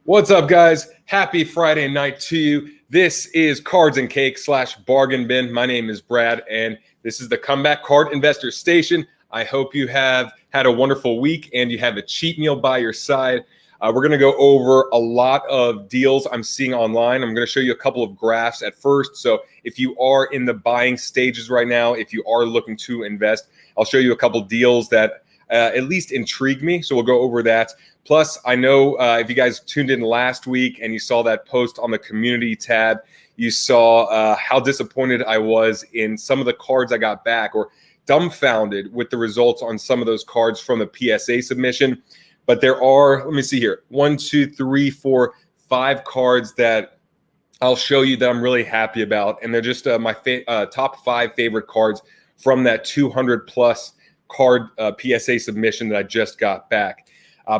What's up, guys? Happy Friday night to you. This is Cards and Cake / Bargain Bin. My name is Brad, and this is the Comeback Card Investor Station. I hope you have had a wonderful week and you have a cheat meal by your side. We're going to go over a lot of deals I'm seeing online. I'm going to show you a couple of graphs at first. So if you are in the buying stages right now, if you are looking to invest, I'll show you a couple deals that at least intrigue me. So we'll go over that. Plus, I know if you guys tuned in last week and you saw that post on the community tab, you saw how disappointed I was in some of the cards I got back, or dumbfounded with the results on some of those cards from the PSA submission. But there are, let me see here, 1, 2, 3, 4, 5 cards that I'll show you that I'm really happy about. And they're just my top 5 favorite cards from that 200 plus card PSA submission that I just got back.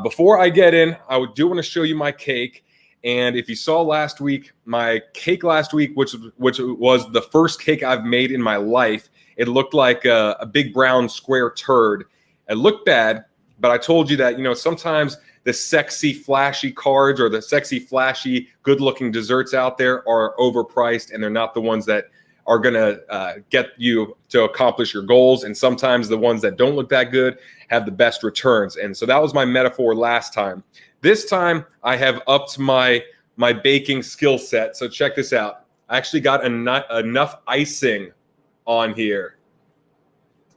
Before I get in, I do want to show you my cake. And if you saw last week, my cake last week, which was the first cake I've made in my life, it looked like a big brown square turd. It looked bad, but I told you that, sometimes the sexy, flashy cards or the sexy, flashy, good-looking desserts out there are overpriced, and they're not the ones that are going to get you to accomplish your goals. And sometimes the ones that don't look that good have the best returns. And so that was my metaphor last time. This time, I have upped my baking skill set. So check this out. I actually got enough icing on here.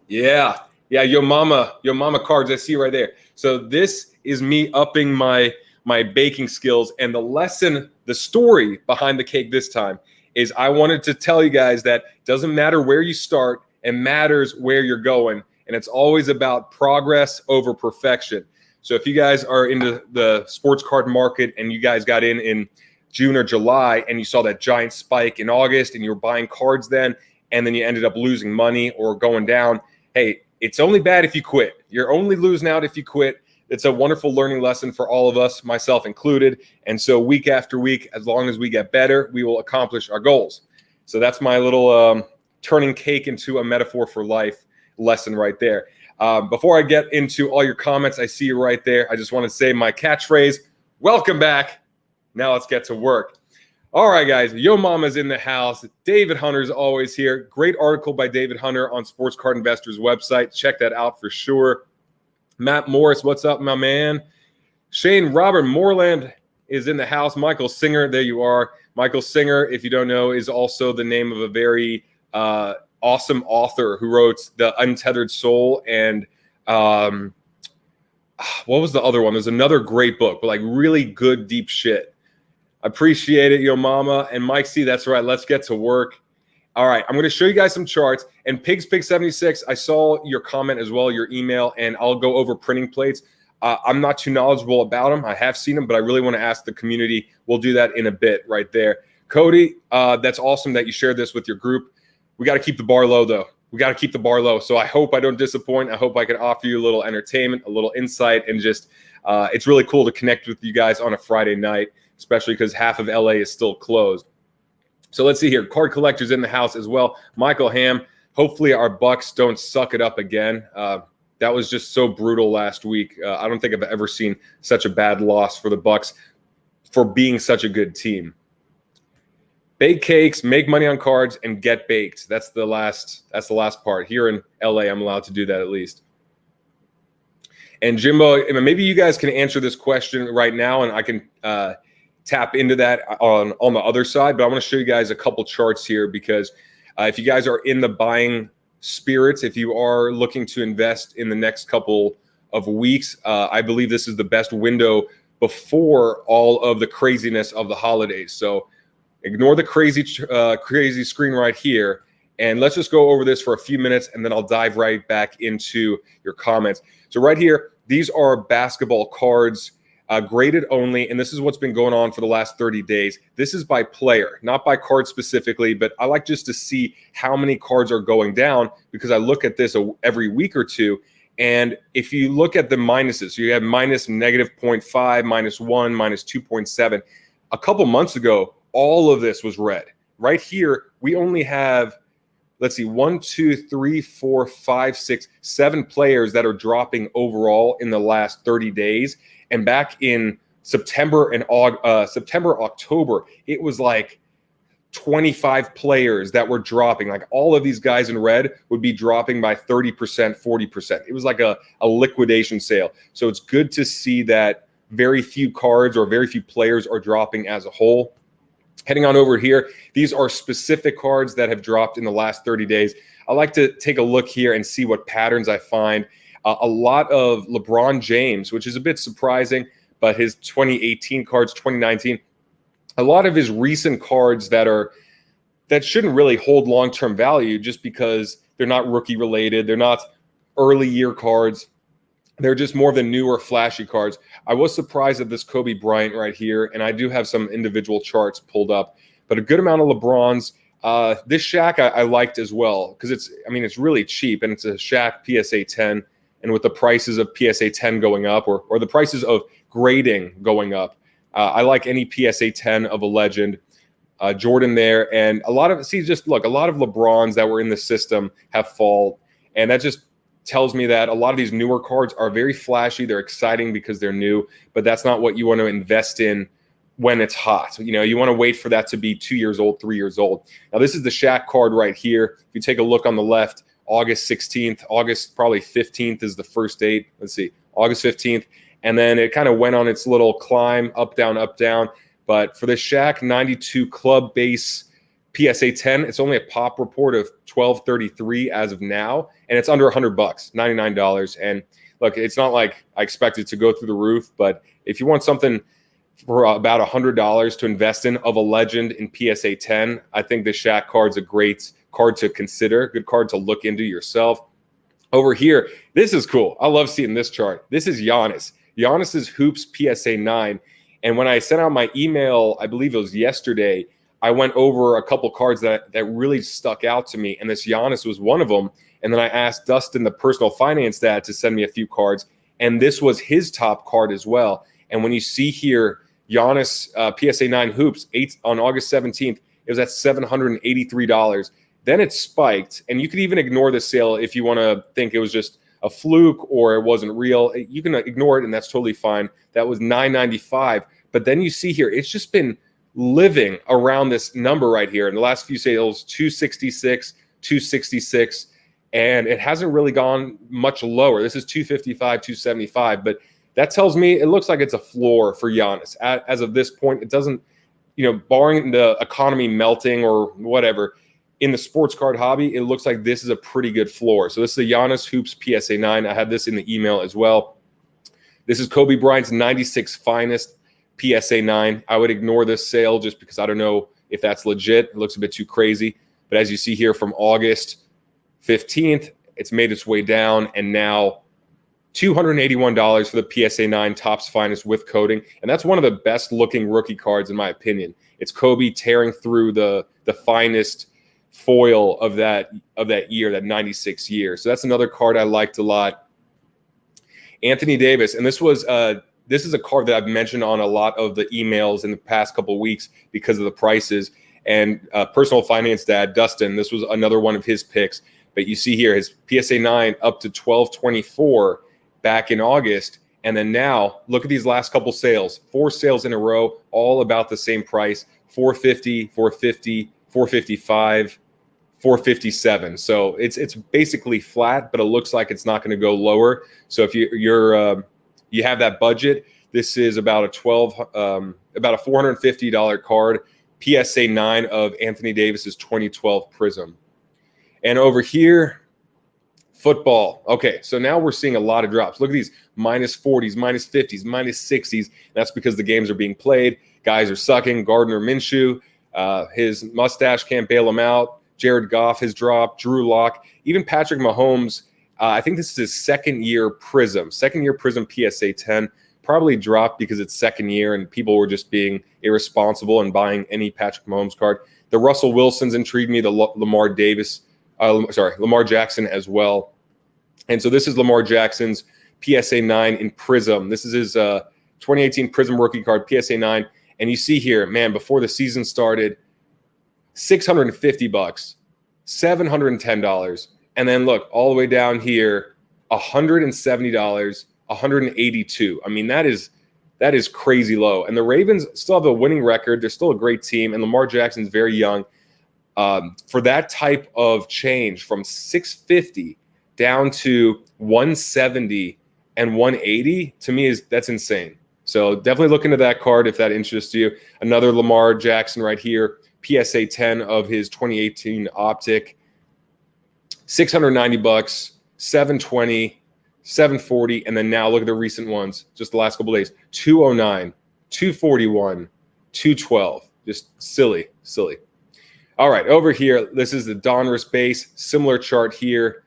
Yeah, Yo Mama cards I see right there. So this is me upping my baking skills. And the story behind the cake this time is I wanted to tell you guys that it doesn't matter where you start, it matters where you're going. And it's always about progress over perfection. So if you guys are into the sports card market and you guys got in June or July and you saw that giant spike in August and you were buying cards then, and then you ended up losing money or going down, hey, it's only bad if you quit. You're only losing out if you quit. It's a wonderful learning lesson for all of us, myself included. And so week after week, as long as we get better, we will accomplish our goals. So that's my little turning cake into a metaphor for life lesson right there. Before I get into all your comments, I see you right there. I just want to say my catchphrase, welcome back. Now let's get to work. All right, guys, Yo Mama's in the house. David Hunter's always here. Great article by David Hunter on Sports Card Investor's website. Check that out for sure. Matt Morris, what's up, my man? Shane Robert Moreland is in the house. Michael Singer, there you are. Michael Singer, if you don't know, is also the name of a very awesome author who wrote The Untethered Soul and what was the other one? There's another great book, but like really good, deep shit. Appreciate it, Yo Mama. And Mike C, that's right. Let's get to work. All right, I'm going to show you guys some charts. And Pig76, I saw your comment as well, your email, and I'll go over printing plates. I'm not too knowledgeable about them. I have seen them, but I really want to ask the community. We'll do that in a bit right there. Cody, that's awesome that you shared this with your group. We got to keep the bar low, though. We got to keep the bar low. So I hope I don't disappoint. I hope I can offer you a little entertainment, a little insight, and just it's really cool to connect with you guys on a Friday night, especially because half of LA is still closed. So let's see here. Card collectors in the house as well. Michael Ham. Hopefully our Bucks don't suck it up again. That was just so brutal last week. I don't think I've ever seen such a bad loss for the Bucks for being such a good team. Bake cakes, make money on cards, and get baked. That's the last part. Here in LA, I'm allowed to do that at least. And Jimbo, maybe you guys can answer this question right now, and I can tap into that on the other side. But I want to show you guys a couple charts here because if you guys are in the buying spirits, if you are looking to invest in the next couple of weeks, I believe this is the best window before all of the craziness of the holidays. So ignore the crazy screen right here. And let's just go over this for a few minutes, and then I'll dive right back into your comments. So right here, these are basketball cards, graded only, and this is what's been going on for the last 30 days. This is by player, not by card specifically, but I like just to see how many cards are going down because I look at this every week or two. And if you look at the minuses, so you have minus negative 0.5, -1, -2.7. A couple months ago, all of this was red. Right here, we only have, let's see, 1, 2, 3, 4, 5, 6, 7 players that are dropping overall in the last 30 days. And back in September, October, it was like 25 players that were dropping. Like all of these guys in red would be dropping by 30%, 40%. It was like a liquidation sale. So it's good to see that very few cards or very few players are dropping as a whole. Heading on over here, these are specific cards that have dropped in the last 30 days. I like to take a look here and see what patterns I find. A lot of LeBron James, which is a bit surprising, but his 2018 cards, 2019, a lot of his recent cards that shouldn't really hold long-term value just because they're not rookie related. They're not early year cards. They're just more of the newer flashy cards. I was surprised at this Kobe Bryant right here, and I do have some individual charts pulled up, but a good amount of LeBrons. This Shaq I liked as well because it's really cheap, and it's a Shaq PSA 10, and with the prices of PSA 10 going up or the prices of grading going up, I like any PSA 10 of a legend. Jordan there, and a lot of LeBrons that were in the system have fallen, and that just tells me that a lot of these newer cards are very flashy. They're exciting because they're new, but that's not what you want to invest in when it's hot. You want to wait for that to be 2 years old, 3 years old. Now, this is the Shaq card right here. If you take a look on the left, August 16th, August probably 15th is the first date. Let's see, August 15th. And then it kind of went on its little climb, up, down, up, down. But for the Shaq 92 club base PSA 10, it's only a pop report of $12.33 as of now, and it's under $100, $99. And look, it's not like I expect it to go through the roof, but if you want something for about $100 to invest in of a legend in PSA 10, I think the Shaq card's a great card to consider, good card to look into yourself. Over here, this is cool. I love seeing this chart. This is Giannis. Giannis's Hoops PSA 9. And when I sent out my email, I believe it was yesterday, I went over a couple cards that really stuck out to me, and this Giannis was one of them. And then I asked Dustin, the personal finance dad, to send me a few cards, and this was his top card as well. And when you see here, Giannis PSA 9 Hoops, on August 17th, it was at $783. Then it spiked, and you could even ignore the sale if you want to think it was just a fluke or it wasn't real. You can ignore it, and that's totally fine. That was $995. But then you see here, it's just been living around this number right here. In the last few sales, 266, 266, and it hasn't really gone much lower. This is 255, 275, but that tells me it looks like it's a floor for Giannis. As of this point, it doesn't, barring the economy melting or whatever, in the sports card hobby, it looks like this is a pretty good floor. So this is the Giannis Hoops PSA 9. I had this in the email as well. This is Kobe Bryant's 96 Finest PSA 9. I would ignore this sale just because I don't know if that's legit. It looks a bit too crazy. But as you see here from August 15th, it's made its way down, and now $281 for the PSA 9 Topps Finest with coating. And that's one of the best looking rookie cards in my opinion. It's Kobe tearing through the finest foil of that year, that 96 year. So that's another card I liked a lot. Anthony Davis, and this is a card that I've mentioned on a lot of the emails in the past couple of weeks because of the prices. And personal finance dad, Dustin, this was another one of his picks. But you see here, his PSA 9 up to $12.24 back in August. And then now, look at these last couple sales. 4 sales in a row, all about the same price, $450, $450, $455, $457. So it's basically flat, but it looks like it's not going to go lower. So if you have that budget, this is about a $450 card, PSA 9 of Anthony Davis's 2012 Prism. And over here, football. Okay, so now we're seeing a lot of drops. Look at these -40s, -50s, -60s. That's because the games are being played. Guys are sucking. Gardner Minshew, his mustache can't bail him out. Jared Goff has dropped. Drew Lock. Even Patrick Mahomes, I think this is his second year Prism PSA 10. Probably dropped because it's second year and people were just being irresponsible and buying any Patrick Mahomes card. The Russell Wilsons intrigued me. The Lamar Jackson as well. And so this is Lamar Jackson's PSA 9 in Prism. This is his 2018 Prism rookie card, PSA 9. And you see here, man, before the season started, $650, $710. And then look, all the way down here, $170, $182. I mean, that is That is crazy low. And the Ravens still have a winning record. They're still a great team, and Lamar Jackson's very young. For that type of change from 650 down to 170 and 180, to me, that's insane. So definitely look into that card if that interests you. Another Lamar Jackson right here, PSA 10 of his 2018 Optic, $690, 720, 740, and then now look at the recent ones, just the last couple of days, 209, 241, 212. Just silly. All right, over here, this is the Donruss base, similar chart here.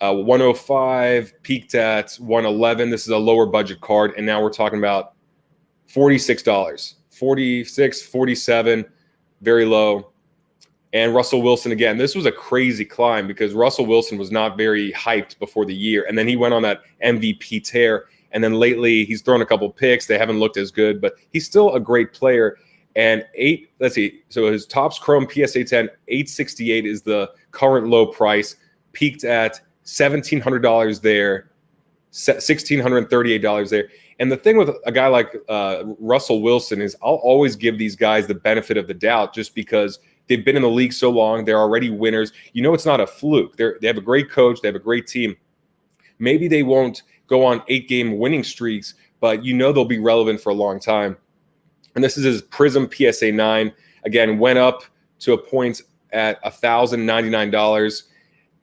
105 peaked at 111. This is a lower budget card, and now we're talking about $46, 46, 47, very low. And Russell Wilson, again, this was a crazy climb because Russell Wilson was not very hyped before the year, and then he went on that MVP tear, and then lately he's thrown a couple picks. They haven't looked as good, but he's still a great player. And so his Topps Chrome PSA 10, $868 is the current low price, peaked at $1,700 there, $1,638 there. And the thing with a guy like Russell Wilson is I'll always give these guys the benefit of the doubt just because they've been in the league so long. They're already winners. You know, it's not a fluke. They have a great coach. They have a great team. Maybe they won't go on 8-game winning streaks, but you know they'll be relevant for a long time. And this is his Prism PSA 9. Again, went up to a point at $1,099.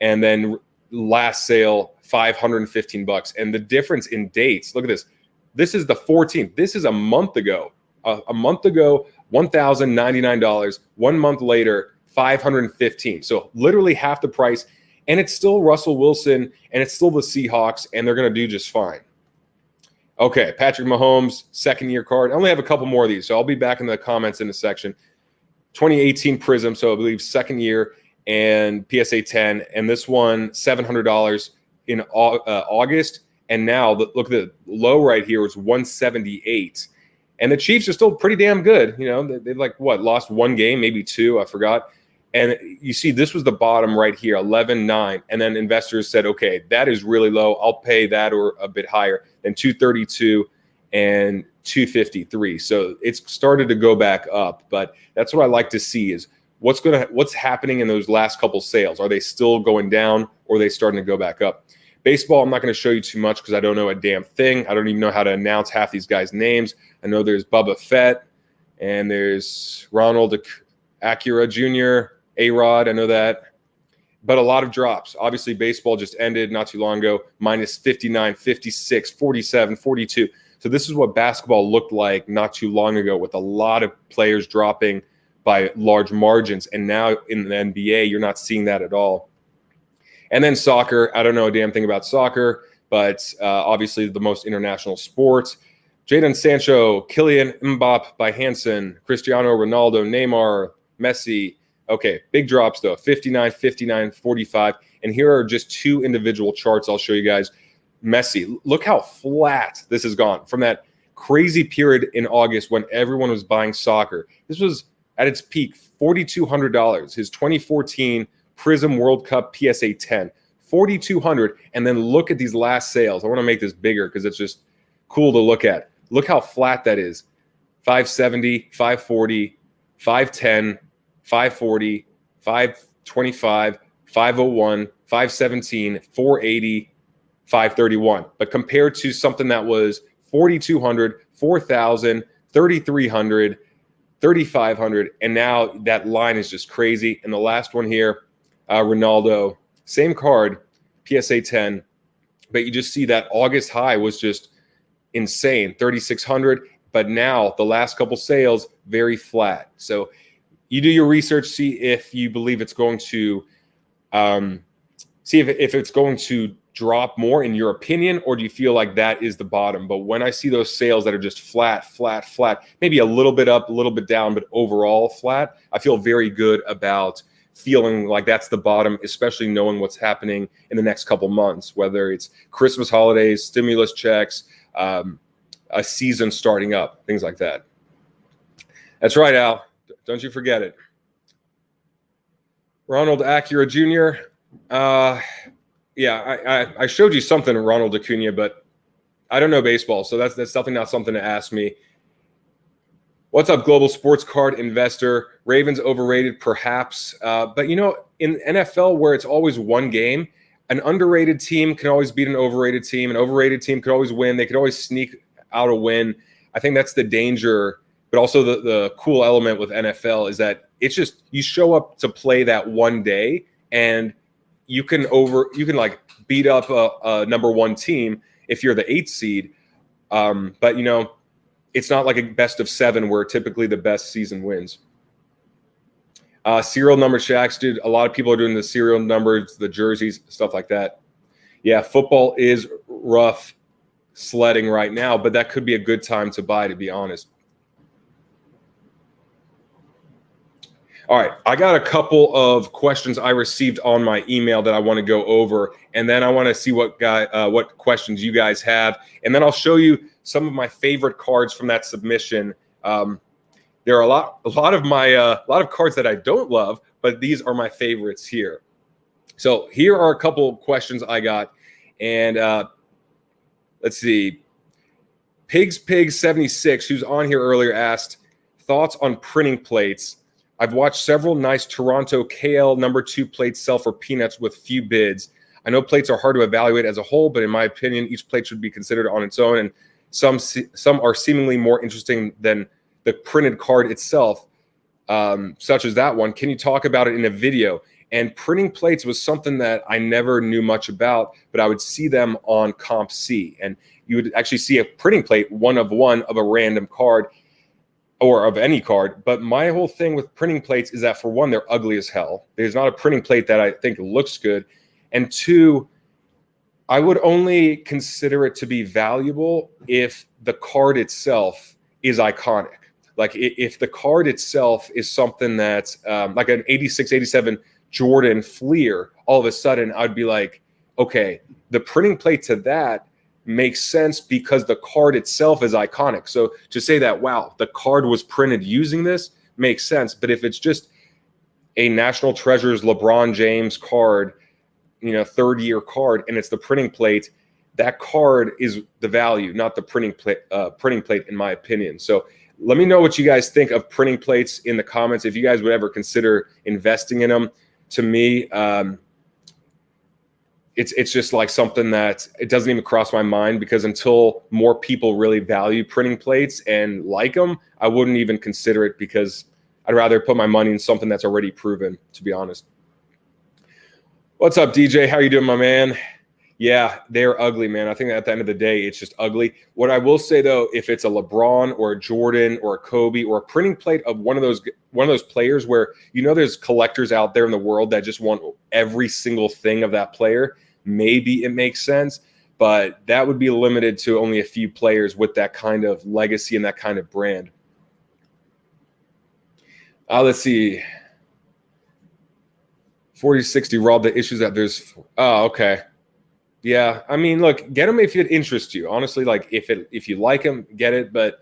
And then last sale, $515. And the difference in dates, look at this. This is the 14th. This is a month ago. A month ago, $1,099. 1 month later, $515. So literally half the price. And it's still Russell Wilson, and it's still the Seahawks, and they're going to do just fine. Okay, Patrick Mahomes, second-year card. I only have a couple more of these, so I'll be back in the comments in the section. 2018 Prism, so I believe second year, and PSA 10. And this one, $700 in August. And now, look at the low right here was $178. And the Chiefs are still pretty damn good. You know, they've lost one game, maybe two, I forgot. And you see, this was the bottom right here, 11.9. And then investors said, okay, that is really low. I'll pay that or a bit higher than 232 and 253. So it's started to go back up. But that's what I like to see is what's happening in those last couple sales. Are they still going down or are they starting to go back up? Baseball, I'm not going to show you too much because I don't know a damn thing. I don't even know how to announce half these guys' names. I know there's Bubba Fett and there's Ronald Acura Jr., A-Rod, I know that. But a lot of drops. Obviously, baseball just ended not too long ago, minus 59, 56, 47, 42. So this is what basketball looked like not too long ago with a lot of players dropping by large margins. And now in the NBA, you're not seeing that at all. And then soccer, I don't know a damn thing about soccer, but obviously the most international sport. Jadon Sancho, Kylian Mbappe by Hansen, Cristiano Ronaldo, Neymar, Messi. Okay, big drops though, 59, 59, 45. And here are just two individual charts I'll show you guys. Messi, look how flat this has gone from that crazy period in August when everyone was buying soccer. This was at its peak, $4,200. His 2014 Prism World Cup PSA 10, $4,200. And then look at these last sales. I want to make this bigger because it's just cool to look at. Look how flat that is. 570, 540, 510, 540, 525, 501, 517, 480, 531. But compared to something that was 4,200, 4,000, 3,300, 3,500, and now that line is just crazy. And the last one here, Ronaldo, same card, PSA 10, but you just see that August high was just insane, 3,600. But now the last couple sales, very flat. So you do your research, see if you believe it's going to, see if it's going to drop more in your opinion, or do you feel like that is the bottom? But when I see those sales that are just flat, flat, flat, maybe a little bit up, a little bit down, but overall flat, I feel very good about feeling like that's the bottom, especially knowing what's happening in the next couple months, whether it's Christmas holidays, stimulus checks, a season starting up, things like that. That's right, Al. Don't you forget it. Ronald Acura Jr. Yeah, I showed you something, Ronald Acuna, but I don't know baseball, so that's definitely not something to ask me. What's up, global sports card investor? Ravens overrated, perhaps. But, in NFL where it's always one game, an underrated team can always beat an overrated team. An overrated team could always win. They could always sneak out a win. I think that's the danger, but also the cool element with NFL is that it's just you show up to play that one day and you can like beat up a number one team if you're the 8th seed. But, it's not like a best of 7 where typically the best season wins. Serial number shacks, dude. A lot of people are doing the serial numbers, the jerseys, stuff like that. Yeah, football is rough sledding right now, but that could be a good time to buy, to be honest. All right, I got a couple of questions I received on my email that I want to go over, and then I want to see what questions you guys have, and then I'll show you some of my favorite cards from that submission. There are a lot of cards that I don't love, but these are my favorites here. So here are a couple questions I got, and let's see. Pig76, who's on here earlier, asked thoughts on printing plates. I've watched several nice Toronto KL number 2 plates sell for peanuts with few bids. I know plates are hard to evaluate as a whole, but in my opinion, each plate should be considered on its own, and some are seemingly more interesting than the printed card itself, such as that one. Can you talk about it in a video? And printing plates was something that I never knew much about, but I would see them on Comp C, and you would actually see a printing plate, one of a random card, or of any card. But my whole thing with printing plates is that, for one, they're ugly as hell. There's not a printing plate that I think looks good. And 2, I would only consider it to be valuable if the card itself is iconic. Like if the card itself is something that's like an 86, 87 Jordan Fleer, all of a sudden I'd be like, okay, the printing plate to that makes sense because the card itself is iconic. So to say that, wow, the card was printed using this, makes sense. But if it's just a National Treasures LeBron James card, 3rd-year card, and it's the printing plate, that card is the value, not the printing plate, in my opinion. So let me know what you guys think of printing plates in the comments, if you guys would ever consider investing in them. To me, it's just like something that it doesn't even cross my mind, because until more people really value printing plates and like them, I wouldn't even consider it, because I'd rather put my money in something that's already proven, to be honest. What's up, DJ? How you doing, my man? Yeah, they're ugly, man. I think at the end of the day, it's just ugly. What I will say, though, if it's a LeBron or a Jordan or a Kobe or a printing plate of one of those players where there's collectors out there in the world that just want every single thing of that player, maybe it makes sense. But that would be limited to only a few players with that kind of legacy and that kind of brand. Let's see. 4060 Rob, the issues that there's. Oh, okay. Yeah, I mean, look, get them if it interests you. Honestly, like if you like them, get it. But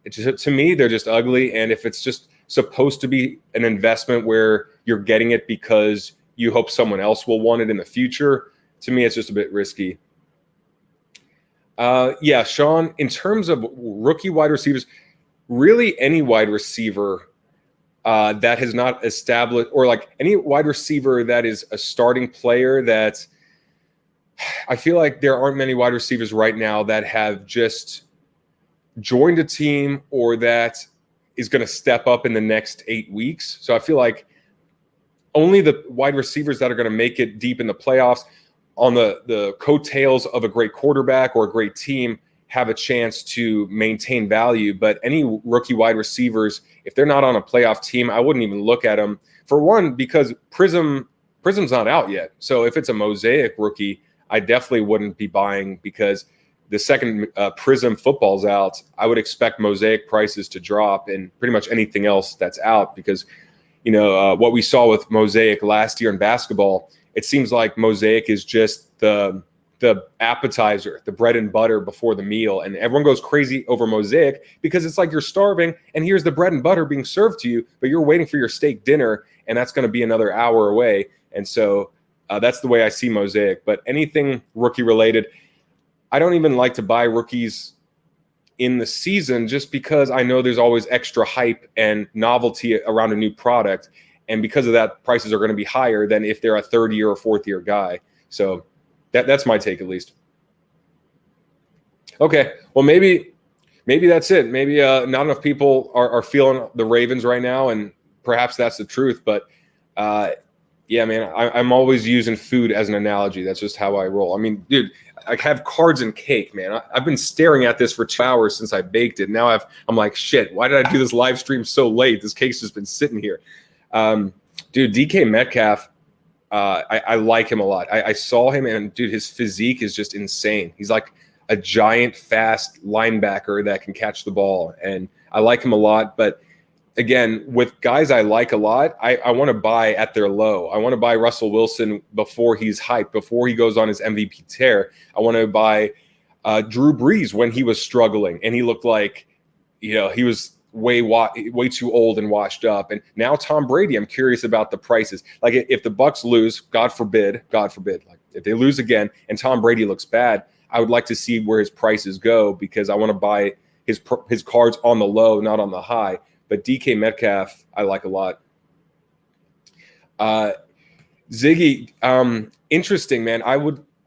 it's just, to me, they're just ugly. And if it's just supposed to be an investment where you're getting it because you hope someone else will want it in the future, to me, it's just a bit risky. Yeah, Sean, in terms of rookie wide receivers, really any wide receiver that has not established, or like any wide receiver that is a starting player, that I feel like there aren't many wide receivers right now that have just joined a team or that is going to step up in the next 8 weeks. So I feel like only the wide receivers that are going to make it deep in the playoffs on the coattails of a great quarterback or a great team have a chance to maintain value. But any rookie wide receivers, if they're not on a playoff team, I wouldn't even look at them. For one, because Prism's not out yet. So if it's a Mosaic rookie, I definitely wouldn't be buying, because the second Prism football's out, I would expect Mosaic prices to drop, and pretty much anything else that's out, because what we saw with Mosaic last year in basketball, it seems like Mosaic is just the appetizer, the bread and butter before the meal. And everyone goes crazy over Mosaic because it's like you're starving and here's the bread and butter being served to you, but you're waiting for your steak dinner and that's going to be another hour away. And so that's the way I see Mosaic. But anything rookie related, I don't even like to buy rookies in the season just because I know there's always extra hype and novelty around a new product. And because of that, prices are going to be higher than if they're a third year or fourth year guy. So that's my take, at least. Okay, well, maybe that's it. Maybe not enough people are feeling the Ravens right now, and perhaps that's the truth. But yeah, man, I'm always using food as an analogy. That's just how I roll. I mean, dude, I have cards and cake, man. I've been staring at this for 2 hours since I baked it. Now I'm like, shit, why did I do this live stream so late? This cake's just been sitting here. Dude, DK Metcalf, I like him a lot. I saw him, and dude, his physique is just insane. He's like a giant, fast linebacker that can catch the ball, and I like him a lot. But again, with guys I like a lot, I want to buy at their low. I want to buy Russell Wilson before he's hyped, before he goes on his MVP tear. I want to buy Drew Brees when he was struggling, and he looked like, he was way too old and washed up. And now Tom Brady, I'm curious about the prices. Like, if the Bucks lose, God forbid, like if they lose again and Tom Brady looks bad, I would like to see where his prices go, because I want to buy his cards on the low, not on the high. But DK Metcalf, I like a lot. Ziggy, interesting, man. I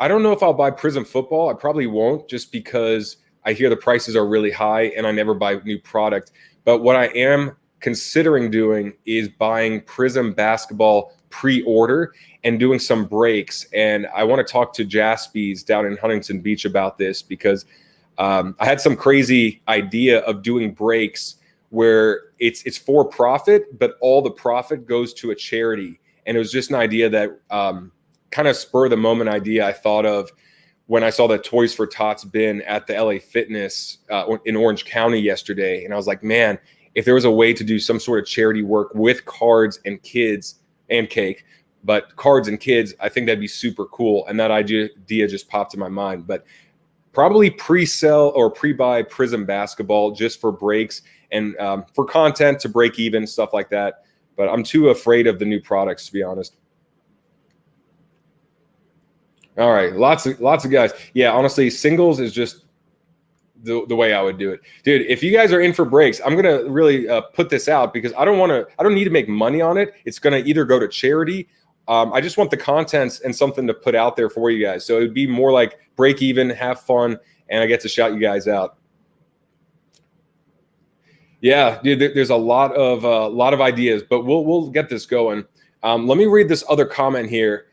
don't know if I'll buy Prism Football. I probably won't, just because I hear the prices are really high and I never buy new product. But what I am considering doing is buying Prism Basketball pre-order and doing some breaks. And I want to talk to Jaspys down in Huntington Beach about this, because I had some crazy idea of doing breaks where it's for profit, but all the profit goes to a charity. And it was just an idea that kind of spur the moment idea I thought of when I saw the Toys for Tots bin at the LA Fitness in Orange County yesterday. And I was like, man, if there was a way to do some sort of charity work with cards and kids and cake, but cards and kids, I think that'd be super cool. And that idea just popped in my mind. But probably pre-sell or pre-buy Prism Basketball just for breaks and for content to break even, stuff like that. But I'm too afraid of the new products, to be honest. All right, lots of guys. Yeah, honestly, singles is just the way I would do it, dude. If you guys are in for breaks, I'm gonna really put this out, because I don't need to make money on it. It's gonna either go to charity. I just want the contents and something to put out there for you guys. So it'd be more like break even, have fun, and I get to shout you guys out. Yeah, dude, there's a lot of ideas, but we'll get this going. Let me read this other comment here.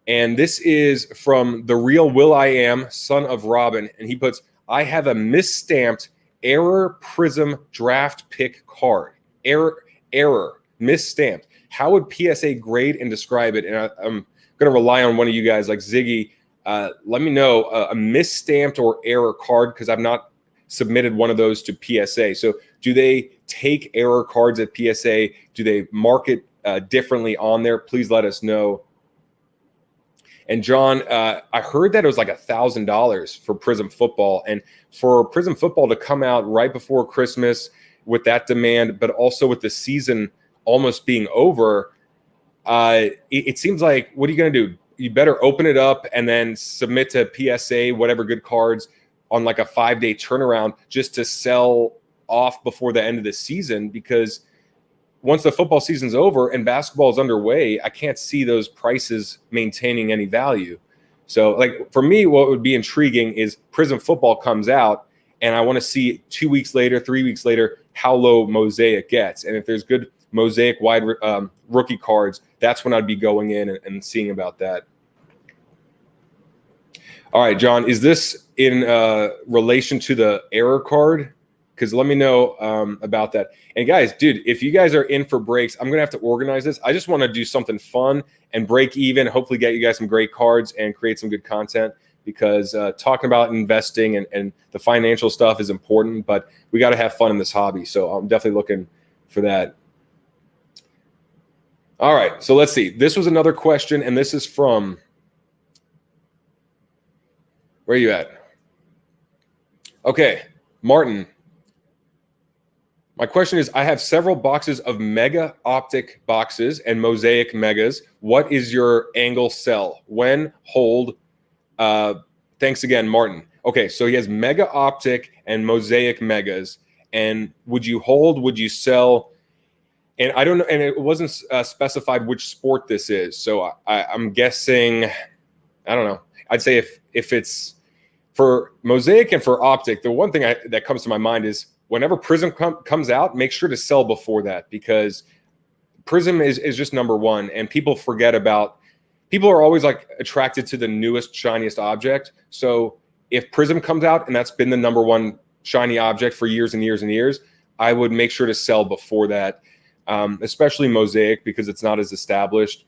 And this is from the real Will.i.am, son of Robin. And he puts, I have a misstamped error Prism draft pick card. Error, misstamped. How would PSA grade and describe it? And I'm going to rely on one of you guys, like Ziggy. Let me know a misstamped or error card, because I've not submitted one of those to PSA. So do they take error cards at PSA? Do they mark it differently on there? Please let us know. And John, I heard that it was like $1,000 for Prism Football, and for Prism Football to come out right before Christmas with that demand, but also with the season almost being over, it seems like, what are you going to do? You better open it up and then submit to PSA whatever good cards on like a 5-day turnaround just to sell off before the end of the season, because once the football season's over and basketball is underway, I can't see those prices maintaining any value. So, like, for me, what would be intriguing is Prism Football comes out, and I want to see 2 weeks later, 3 weeks later, how low Mosaic gets. And if there's good Mosaic wide rookie cards, that's when I'd be going in and seeing about that. All right, John, is this in relation to the error card? Because let me know about that. And guys, dude, if you guys are in for breaks, I'm going to have to organize this. I just want to do something fun and break even, hopefully get you guys some great cards and create some good content, because talking about investing and the financial stuff is important, but we got to have fun in this hobby. So I'm definitely looking for that. All right, so let's see. This was another question, and this is from, where are you at? Okay, Martin. My question is, I have several boxes of Mega Optic boxes and Mosaic Megas. What is your angle sell? When? Hold? Thanks again, Martin. Okay, so he has Mega Optic and Mosaic Megas. And would you hold? Would you sell? And I don't know. And it wasn't specified which sport this is. So I'm guessing, I don't know. I'd say if it's for Mosaic and for Optic, the one thing that comes to my mind is whenever Prism comes out, make sure to sell before that, because Prism is just number one. And people are always like attracted to the newest, shiniest object. So if Prism comes out and that's been the number one shiny object for years and years and years, I would make sure to sell before that, especially Mosaic, because it's not as established.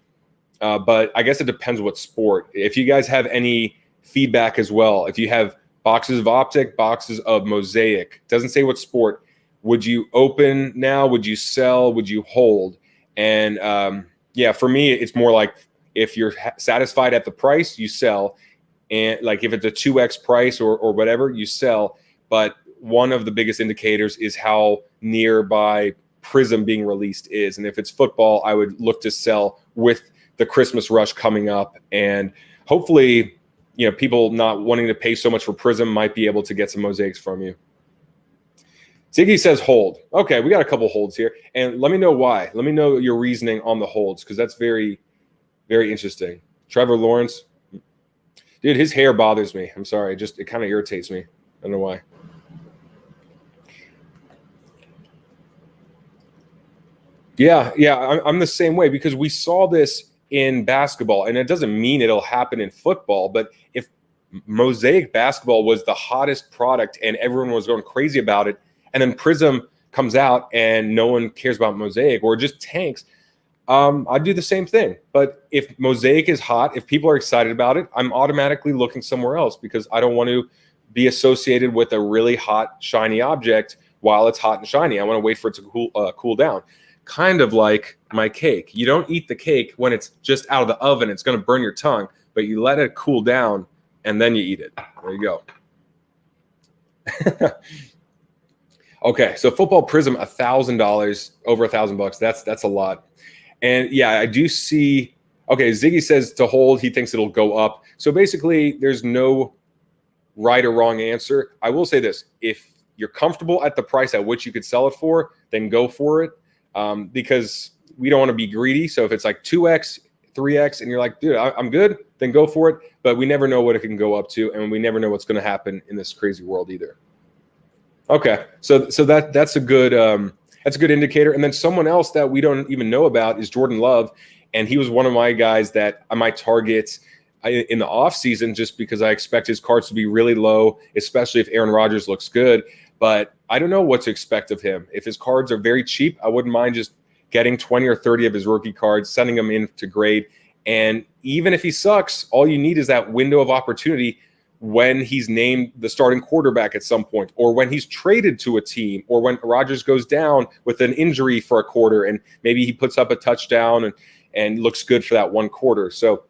But I guess it depends what sport. If you guys have any feedback as well, if you have boxes of Optic, boxes of Mosaic, doesn't say what sport, would you open now? Would you sell? Would you hold? And yeah, for me, it's more like if you're satisfied at the price, you sell. And like if it's a 2x price or whatever, you sell. But one of the biggest indicators is how nearby Prism being released is. And if it's football, I would look to sell with the Christmas rush coming up. And hopefully, people not wanting to pay so much for Prism might be able to get some Mosaics from you. Ziggy says hold. Okay, we got a couple holds here. And let me know why. Let me know your reasoning on the holds, because that's very, very interesting. Trevor Lawrence. Dude, his hair bothers me. I'm sorry. It kind of irritates me. I don't know why. Yeah, I'm the same way, because we saw this in basketball, and it doesn't mean it'll happen in football, but if Mosaic basketball was the hottest product and everyone was going crazy about it, and then Prism comes out and no one cares about Mosaic or just tanks, I'd do the same thing. But if Mosaic is hot, if people are excited about it, I'm automatically looking somewhere else, because I don't want to be associated with a really hot, shiny object while it's hot and shiny. I want to wait for it to cool down. Kind of like my cake. You don't eat the cake when it's just out of the oven. It's going to burn your tongue, but you let it cool down and then you eat it. There you go. Okay, so football Prism, $1,000, over $1,000. That's a lot. And yeah, I do see. Okay, Ziggy says to hold. He thinks it'll go up. So basically, there's no right or wrong answer. I will say this: if you're comfortable at the price at which you could sell it for, then go for it. Because we don't want to be greedy. So if it's like 2x, 3x, and you're like, dude, I'm good, then go for it. But we never know what it can go up to, and we never know what's going to happen in this crazy world either. Okay, so that's a good indicator. And then someone else that we don't even know about is Jordan Love, and he was one of my guys that I might target in the off season, just because I expect his cards to be really low, especially if Aaron Rodgers looks good. But I don't know what to expect of him. If his cards are very cheap, I wouldn't mind just getting 20 or 30 of his rookie cards, sending them in to grade. And even if he sucks, all you need is that window of opportunity when he's named the starting quarterback at some point, or when he's traded to a team, or when Rodgers goes down with an injury for a quarter and maybe he puts up a touchdown and looks good for that one quarter. So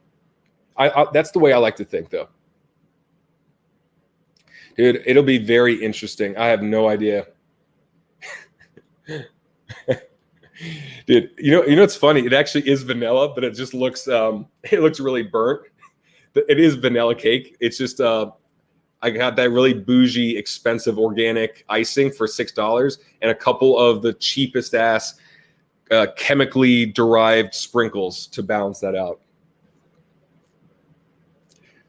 that's the way I like to think, though. Dude, it'll be very interesting. I have no idea. Dude, you know it's funny. It actually is vanilla, but it just looks it looks really burnt. It is vanilla cake. It's just I got that really bougie, expensive organic icing for $6 and a couple of the cheapest ass chemically derived sprinkles to balance that out.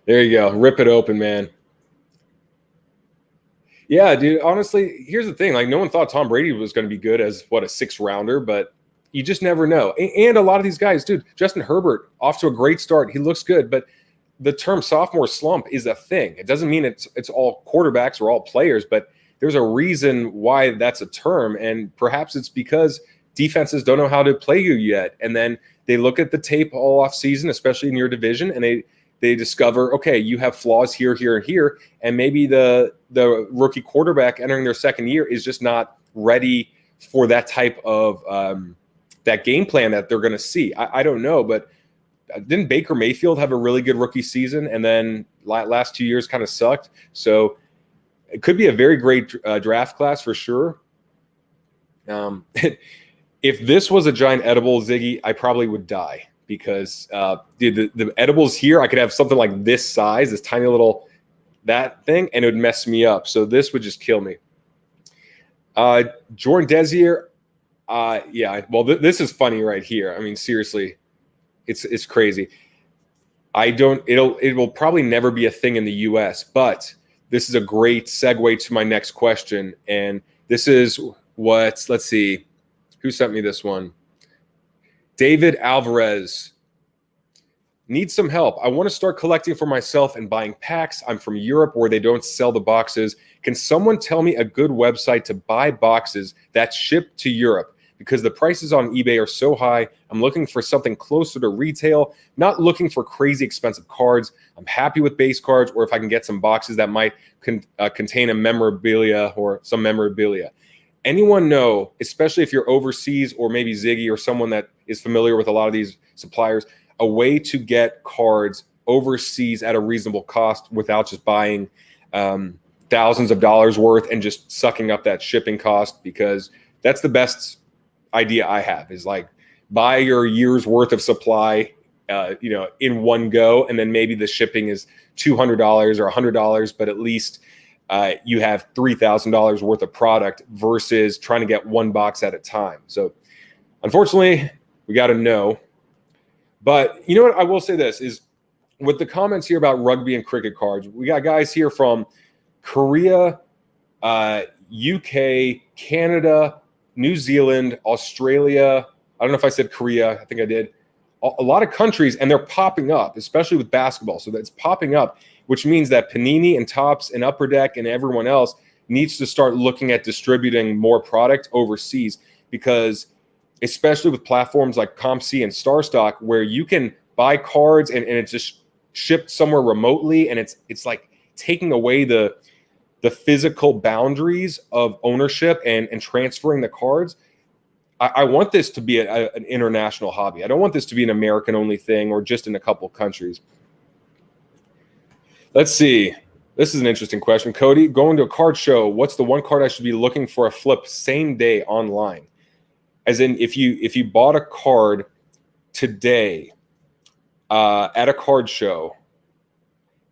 There you go. Rip it open, man. Yeah, dude. Honestly, here's the thing. Like, no one thought Tom Brady was going to be good as, a 6th rounder, but you just never know. And a lot of these guys, dude, Justin Herbert, off to a great start. He looks good, but the term sophomore slump is a thing. It doesn't mean it's all quarterbacks or all players, but there's a reason why that's a term. And perhaps it's because defenses don't know how to play you yet. And then they look at the tape all off season, especially in your division, and they discover, okay, you have flaws here, here, and here, and maybe the rookie quarterback entering their second year is just not ready for that type of that game plan that they're going to see. I don't know, but didn't Baker Mayfield have a really good rookie season, and then last 2 years kind of sucked? So it could be a very great draft class for sure. If this was a giant edible, Ziggy, I probably would die. Because dude, the edibles here, I could have something like this size, this tiny little that thing, and it would mess me up. So this would just kill me. Jordan Desier, yeah. Well, this is funny right here. I mean, seriously, it's crazy. It will probably never be a thing in the U.S., but this is a great segue to my next question, and this is let's see, who sent me this one? David Alvarez. Need some help. I want to start collecting for myself and buying packs. I'm from Europe where they don't sell the boxes. Can someone tell me a good website to buy boxes that ship to Europe? Because the prices on eBay are so high. I'm looking for something closer to retail, not looking for crazy expensive cards. I'm happy with base cards, or if I can get some boxes that might contain a memorabilia or some memorabilia. Anyone know, especially if you're overseas or maybe Ziggy or someone that is familiar with a lot of these suppliers, a way to get cards overseas at a reasonable cost without just buying thousands of dollars worth and just sucking up that shipping cost? Because that's the best idea I have, is like buy your year's worth of supply, in one go, and then maybe the shipping is $200 or $100, but at least you have $3,000 worth of product versus trying to get one box at a time. So unfortunately, we got to know. But you know what? I will say this is, with the comments here about rugby and cricket cards, we got guys here from Korea, UK, Canada, New Zealand, Australia. I don't know if I said Korea. I think I did. A lot of countries, and they're popping up, especially with basketball. So that's popping up, which means that Panini and Topps and Upper Deck and everyone else needs to start looking at distributing more product overseas, because especially with platforms like ComC and StarStock, where you can buy cards and it's just shipped somewhere remotely, and it's like taking away the physical boundaries of ownership and transferring the cards. I want this to be an international hobby. I don't want this to be an American-only thing or just in a couple countries. Let's see. This is an interesting question. Cody, going to a card show, what's the one card I should be looking for a flip same day online? As in, if you bought a card today at a card show,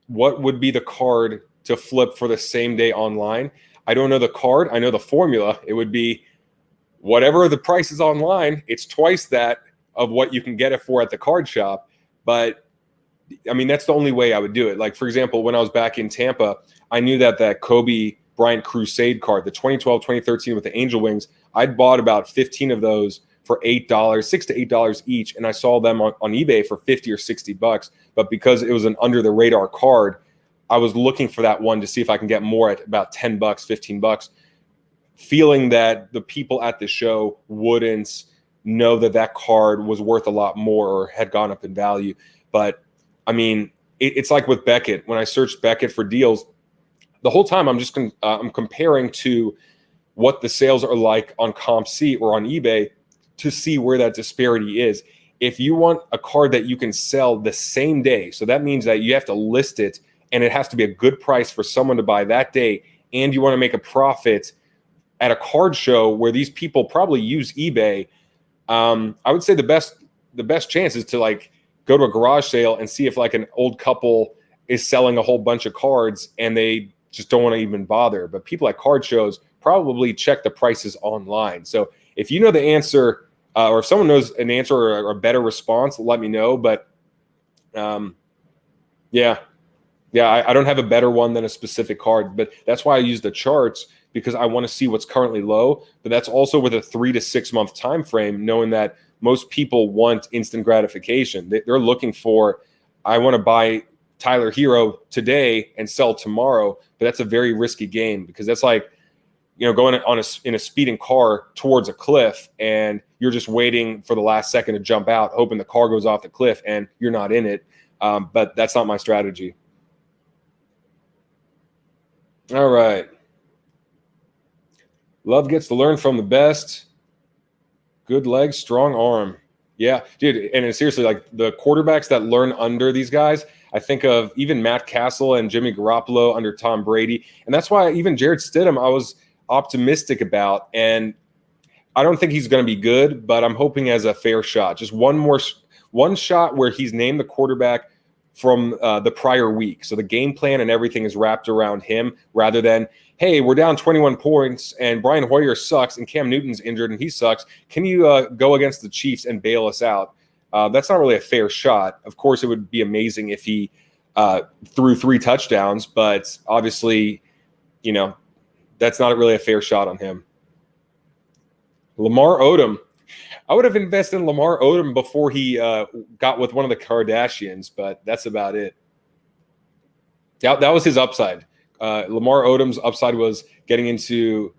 what would be the card to flip for the same day online? I don't know the card. I know the formula. It would be whatever the price is online, it's twice that of what you can get it for at the card shop. But I mean, that's the only way I would do it. Like, for example, when I was back in Tampa, I knew that Kobe Bryant Crusade card, the 2012, 2013 with the Angel Wings, I'd bought about 15 of those for $8, $6 to $8 each. And I saw them on eBay for 50 or 60 bucks. But because it was an under the radar card, I was looking for that one to see if I can get more at about 10 bucks, 15 bucks, feeling that the people at the show wouldn't know that card was worth a lot more or had gone up in value. But I mean, it's like with Beckett. When I searched Beckett for deals, the whole time I'm comparing to what the sales are like on ComC or on eBay to see where that disparity is. If you want a card that you can sell the same day, so that means that you have to list it and it has to be a good price for someone to buy that day, and you want to make a profit at a card show where these people probably use eBay, I would say the best chance is to like go to a garage sale and see if like an old couple is selling a whole bunch of cards and they just don't want to even bother. But people at card shows probably check the prices online. So if you know the answer, or if someone knows an answer or a better response, let me know. But yeah, I don't have a better one than a specific card. But that's why I use the charts, because I want to see what's currently low. But that's also with a 3 to 6 month time frame, knowing that most people want instant gratification. They're looking for, I want to buy Tyler Hero today and sell tomorrow. But that's a very risky game, because that's like, going in a speeding car towards a cliff, and you're just waiting for the last second to jump out, hoping the car goes off the cliff and you're not in it. But that's not my strategy. All right. Love gets to learn from the best. Good legs, strong arm. Yeah, dude. And seriously, like the quarterbacks that learn under these guys, I think of even Matt Castle and Jimmy Garoppolo under Tom Brady. And that's why even Jared Stidham, I was optimistic about. And I don't think he's going to be good, but I'm hoping as a fair shot. Just one shot where he's named the quarterback from the prior week. So the game plan and everything is wrapped around him rather than, hey, we're down 21 points and Brian Hoyer sucks and Cam Newton's injured and he sucks. Can you go against the Chiefs and bail us out? That's not really a fair shot. Of course, it would be amazing if he threw 3 touchdowns, but obviously, that's not really a fair shot on him. Lamar Odom. I would have invested in Lamar Odom before he got with one of the Kardashians, but that's about it. That was his upside. Lamar Odom's upside was getting into,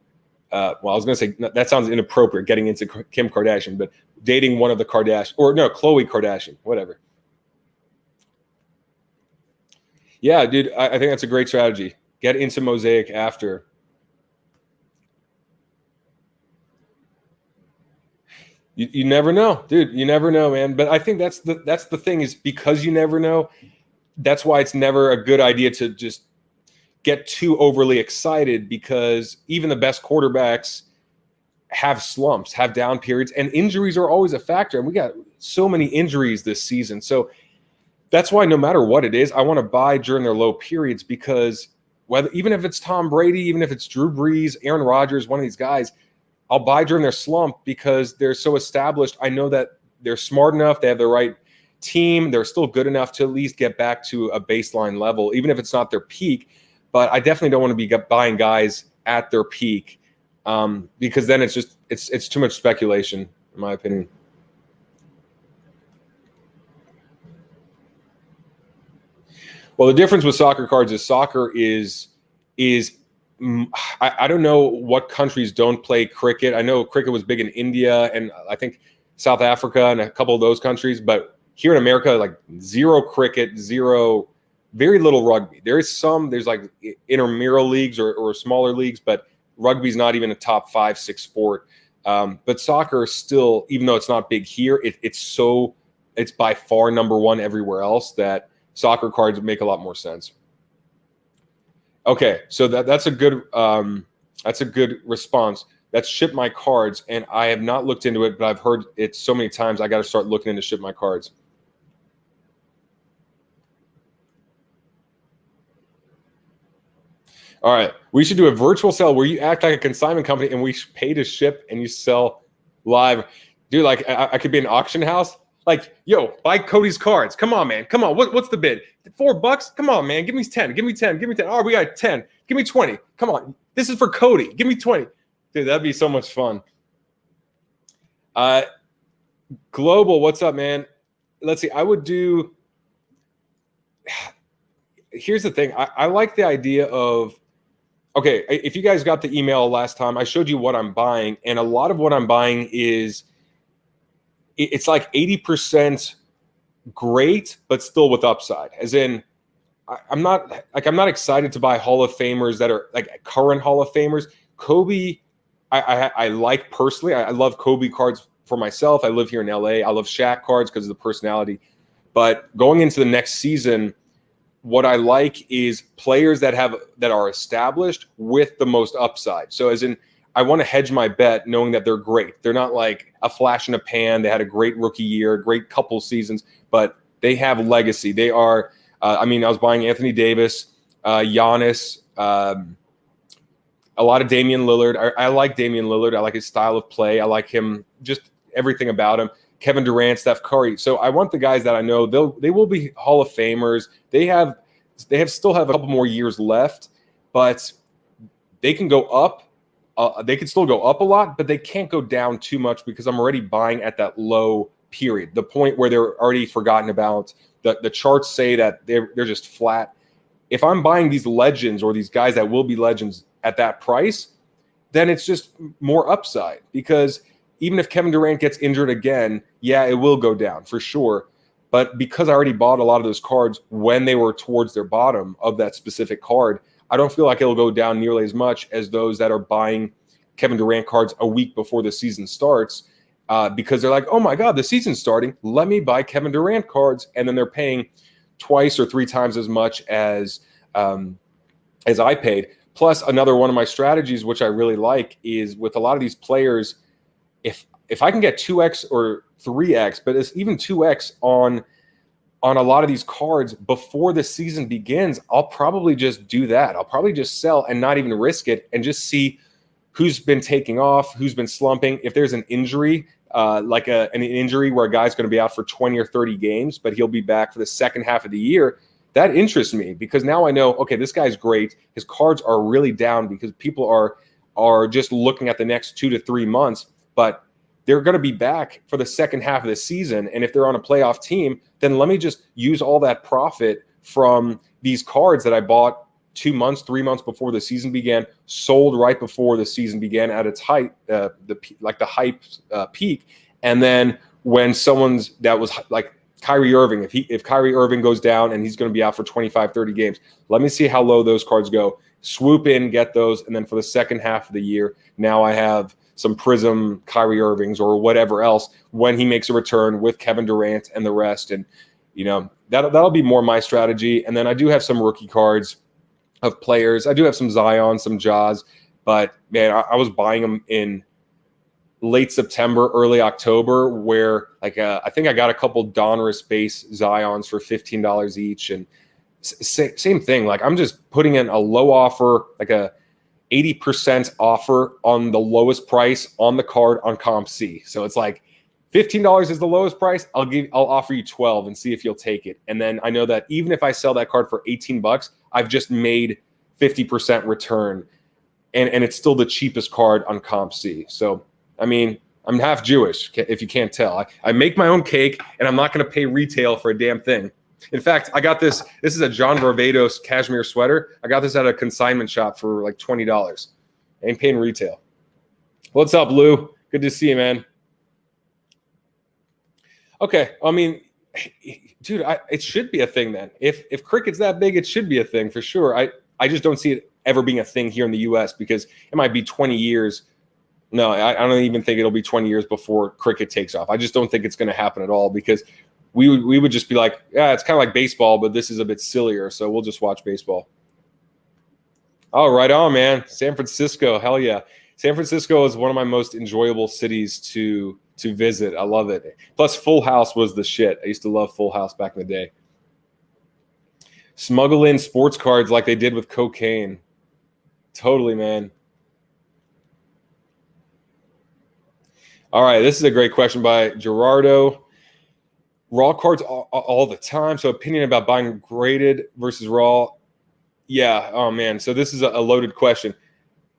I was going to say, that sounds inappropriate, getting into Kim Kardashian, but dating one of the Kardashian, or no, Khloe Kardashian, whatever. Yeah, dude, I think that's a great strategy. Get into Mosaic after. You never know, dude. You never know, man. But I think that's the thing is because you never know, that's why it's never a good idea to just get too overly excited because even the best quarterbacks have slumps, have down periods, and injuries are always a factor. And we got so many injuries this season. So that's why no matter what it is, I want to buy during their low periods because even if it's Tom Brady, even if it's Drew Brees, Aaron Rodgers, one of these guys, I'll buy during their slump because they're so established. I know that they're smart enough. They have the right team. They're still good enough to at least get back to a baseline level, even if it's not their peak. But I definitely don't want to be buying guys at their peak because then it's too much speculation, in my opinion. Well, the difference with soccer cards is soccer is I don't know what countries don't play cricket. I know cricket was big in India and I think South Africa and a couple of those countries, but here in America, like zero cricket, very little rugby. There's like intramural leagues or smaller leagues, but rugby's not even a top 5-6 sport. But soccer is still, even though it's not big here, it's by far number one everywhere else that soccer cards make a lot more sense. Okay, so that's a good response. That's Ship My Cards, and I have not looked into it, but I've heard it so many times. I got to start looking into Ship My Cards. All right, we should do a virtual sale where you act like a consignment company and we pay to ship and you sell live. Dude, like I could be an auction house. Like, yo, buy Cody's cards. Come on, man. Come on. What's the bid? $4? Come on, man. Give me 10. Give me 10. Give me 10. All right, we got 10. Give me 20. Come on. This is for Cody. Give me 20. Dude, that'd be so much fun. Global, what's up, man? Let's see. I would do. Here's the thing. I like the idea of. Okay, if you guys got the email last time, I showed you what I'm buying, and a lot of what I'm buying is. It's like 80% great, but still with upside. As in, I'm not excited to buy Hall of Famers that are like current Hall of Famers. Kobe, I like personally. I love Kobe cards for myself. I live here in LA. I love Shaq cards because of the personality. But going into the next season, what I like is players that are established with the most upside. So as in, I want to hedge my bet knowing that they're great. They're not like a flash in a pan. They had a great rookie year, great couple seasons, but they have legacy. They are, I was buying Anthony Davis, Giannis, a lot of Damian Lillard. I like Damian Lillard. I like his style of play. I like him, just everything about him. Kevin Durant, Steph Curry. So I want the guys that I know, they will be Hall of Famers. They still have a couple more years left, but they can go up. They could still go up a lot, but they can't go down too much because I'm already buying at that low period, the point where they're already forgotten about. The charts say that they're just flat. If I'm buying these legends or these guys that will be legends at that price, then it's just more upside because even if Kevin Durant gets injured again, yeah, it will go down for sure. But because I already bought a lot of those cards when they were towards their bottom of that specific card, I don't feel like it'll go down nearly as much as those that are buying Kevin Durant cards a week before the season starts because they're like, oh my God, the season's starting. Let me buy Kevin Durant cards. And then they're paying twice or 3 times as much as I paid. Plus, another one of my strategies, which I really like, is with a lot of these players, if I can get 2x or 3x, but it's even 2x on on a lot of these cards before the season begins, I'll probably just do that. I'll probably just sell and not even risk it and just see who's been taking off, who's been slumping. If there's an injury, like an injury where a guy's going to be out for 20 or 30 games, but he'll be back for the second half of the year, that interests me because now I know, okay, this guy's great. His cards are really down because people are just looking at the next 2 to 3 months, but they're going to be back for the second half of the season. And if they're on a playoff team, then let me just use all that profit from these cards that I bought 2 months, 3 months before the season began, sold right before the season began at its height, the hype peak. And then when that was like Kyrie Irving, if Kyrie Irving goes down and he's going to be out for 25, 30 games, let me see how low those cards go, swoop in, get those. And then for the second half of the year, now I have some Prism Kyrie Irvings or whatever else when he makes a return with Kevin Durant and the rest. And, that'll be more my strategy. And then I do have some rookie cards of players. I do have some Zion, some Jaws, but man, I was buying them in late September, early October, where I think I got a couple Donruss base Zions for $15 each. And same thing. Like I'm just putting in a low offer, like a 80% offer on the lowest price on the card on Comp C. So it's like $15 is the lowest price. I'll offer you 12 and see if you'll take it. And then I know that even if I sell that card for $18, I've just made 50% return. And it's still the cheapest card on Comp C. So, I mean, I'm half Jewish, if you can't tell. I make my own cake, and I'm not going to pay retail for a damn thing. In fact, I got this. This is a John Varvatos cashmere sweater. I got this at a consignment shop for like $20. I ain't paying retail. What's up, Lou? Good to see you, man. Okay, I mean, dude, it should be a thing then. If cricket's that big, it should be a thing for sure. I just don't see it ever being a thing here in the U.S. because it might be 20 years. No, I don't even think it'll be 20 years before cricket takes off. I just don't think it's going to happen at all because we would just be like, yeah, it's kind of like baseball, but this is a bit sillier, so we'll just watch baseball. Oh, right on, man. San Francisco, hell yeah. San Francisco is one of my most enjoyable cities to visit. I love it. Plus, Full House was the shit. I used to love Full House back in the day. Smuggle in sports cards like they did with cocaine. Totally, man. All right, this is a great question by Gerardo. Raw cards all the time. So opinion about buying graded versus raw. Yeah, oh man. So this is a loaded question.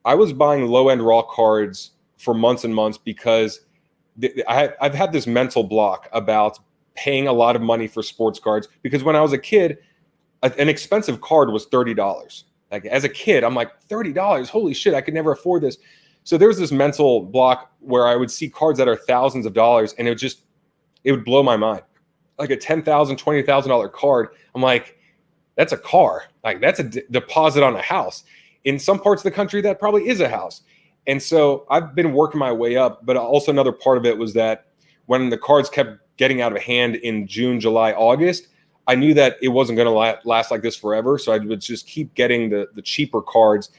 I was buying low-end raw cards for months and months because I've had this mental block about paying a lot of money for sports cards because when I was a kid, an expensive card was $30. Like as a kid, I'm like, $30? Holy shit, I could never afford this. So there was this mental block where I would see cards that are thousands of dollars and it would blow my mind. Like a $10,000, $20,000 card. I'm like, that's a car. Like that's a deposit on a house. In some parts of the country, that probably is a house. And so I've been working my way up. But also another part of it was that when the cards kept getting out of hand in June, July, August, I knew that it wasn't going to last like this forever. So I would just keep getting the cheaper cards.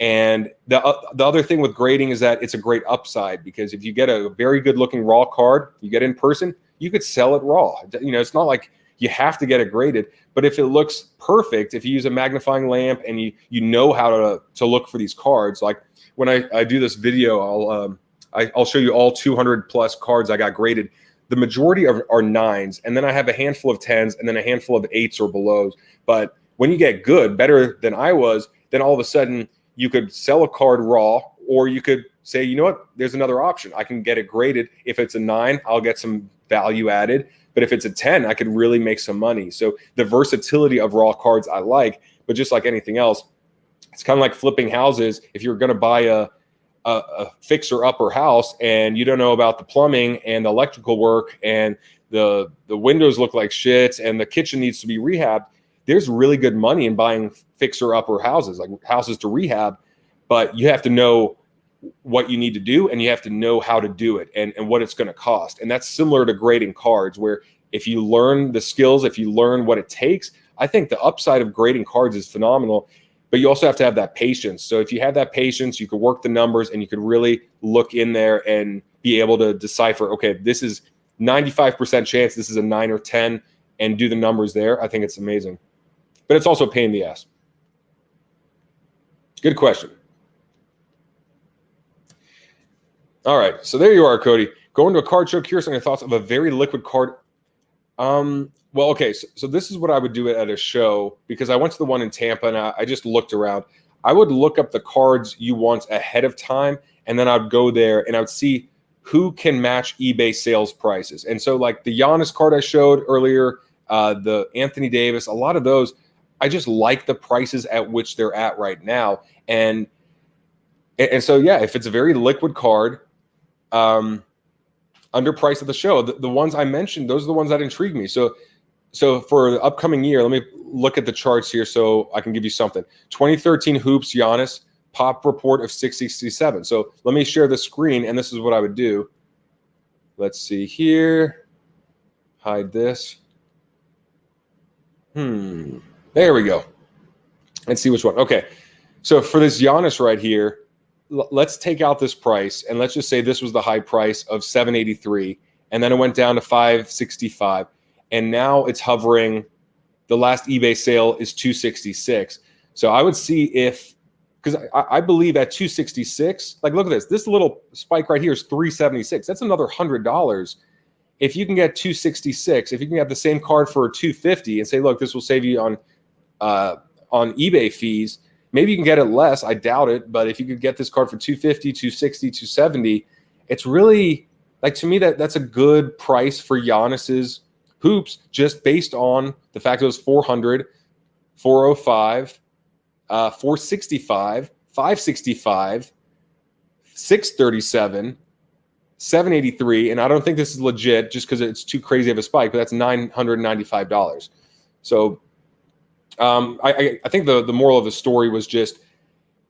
And the other thing with grading is that it's a great upside because if you get a very good looking raw card, you get in person, you could sell it raw. It's not like you have to get it graded, but if it looks perfect, if you use a magnifying lamp and you know how to look for these cards, like when I do this video, I'll show you all 200 plus cards I got graded. The majority are 9s, and then I have a handful of 10s, and then a handful of 8s or belows. But when you get good, better than I was, then all of a sudden you could sell a card raw, or you could say, you know what, there's another option. I can get it graded. If it's a 9, I'll get some value added. But if it's a 10, I could really make some money. So the versatility of raw cards I like, but just like anything else, it's kind of like flipping houses. If you're going to buy a fixer-upper house and you don't know about the plumbing and the electrical work and the windows look like shit and the kitchen needs to be rehabbed, there's really good money in buying fixer-upper houses, like houses to rehab, but you have to know what you need to do and you have to know how to do it and what it's going to cost. And that's similar to grading cards, where if you learn the skills, if you learn what it takes, I think the upside of grading cards is phenomenal, but you also have to have that patience. So if you have that patience, you could work the numbers and you could really look in there and be able to decipher, okay, this is 95% chance this is a 9 or 10. and do the numbers there, I think it's amazing. But it's also a pain in the ass. Good question. All right, so there you are, Cody. Going to a card show, curious on your thoughts of a very liquid card. Well, okay, so this is what I would do at a show, because I went to the one in Tampa and I just looked around. I would look up the cards you want ahead of time, and then I'd go there and I would see who can match eBay sales prices. And so like the Giannis card I showed earlier, the Anthony Davis, a lot of those, I just like the prices at which they're at right now. And so, yeah, if it's a very liquid card, underpriced at the show, the ones I mentioned, those are the ones that intrigue me. So for the upcoming year, let me look at the charts here so I can give you something. 2013 Hoops Giannis, pop report of 667. So let me share the screen, and this is what I would do. Let's see here. Hide this. There we go. Let's see which one. Okay. So for this Giannis right here, let's take out this price, and let's just say this was the high price of 783, and then it went down to 565, and now it's hovering. The last eBay sale is 266. So I would see if, because I believe at 266, like look at this little spike right here is 376. That's another $100. If you can get 266, if you can have the same card for 250 and say, look, this will save you on eBay fees. Maybe you can get it less. I doubt it. But if you could get this card for 250, 260, 270, it's really, like, to me, that's a good price for Giannis's hoops, just based on the fact it was 400, 405, 465, 565, 637, 783. And I don't think this is legit just because it's too crazy of a spike, but that's $995. So I think the moral of the story was just,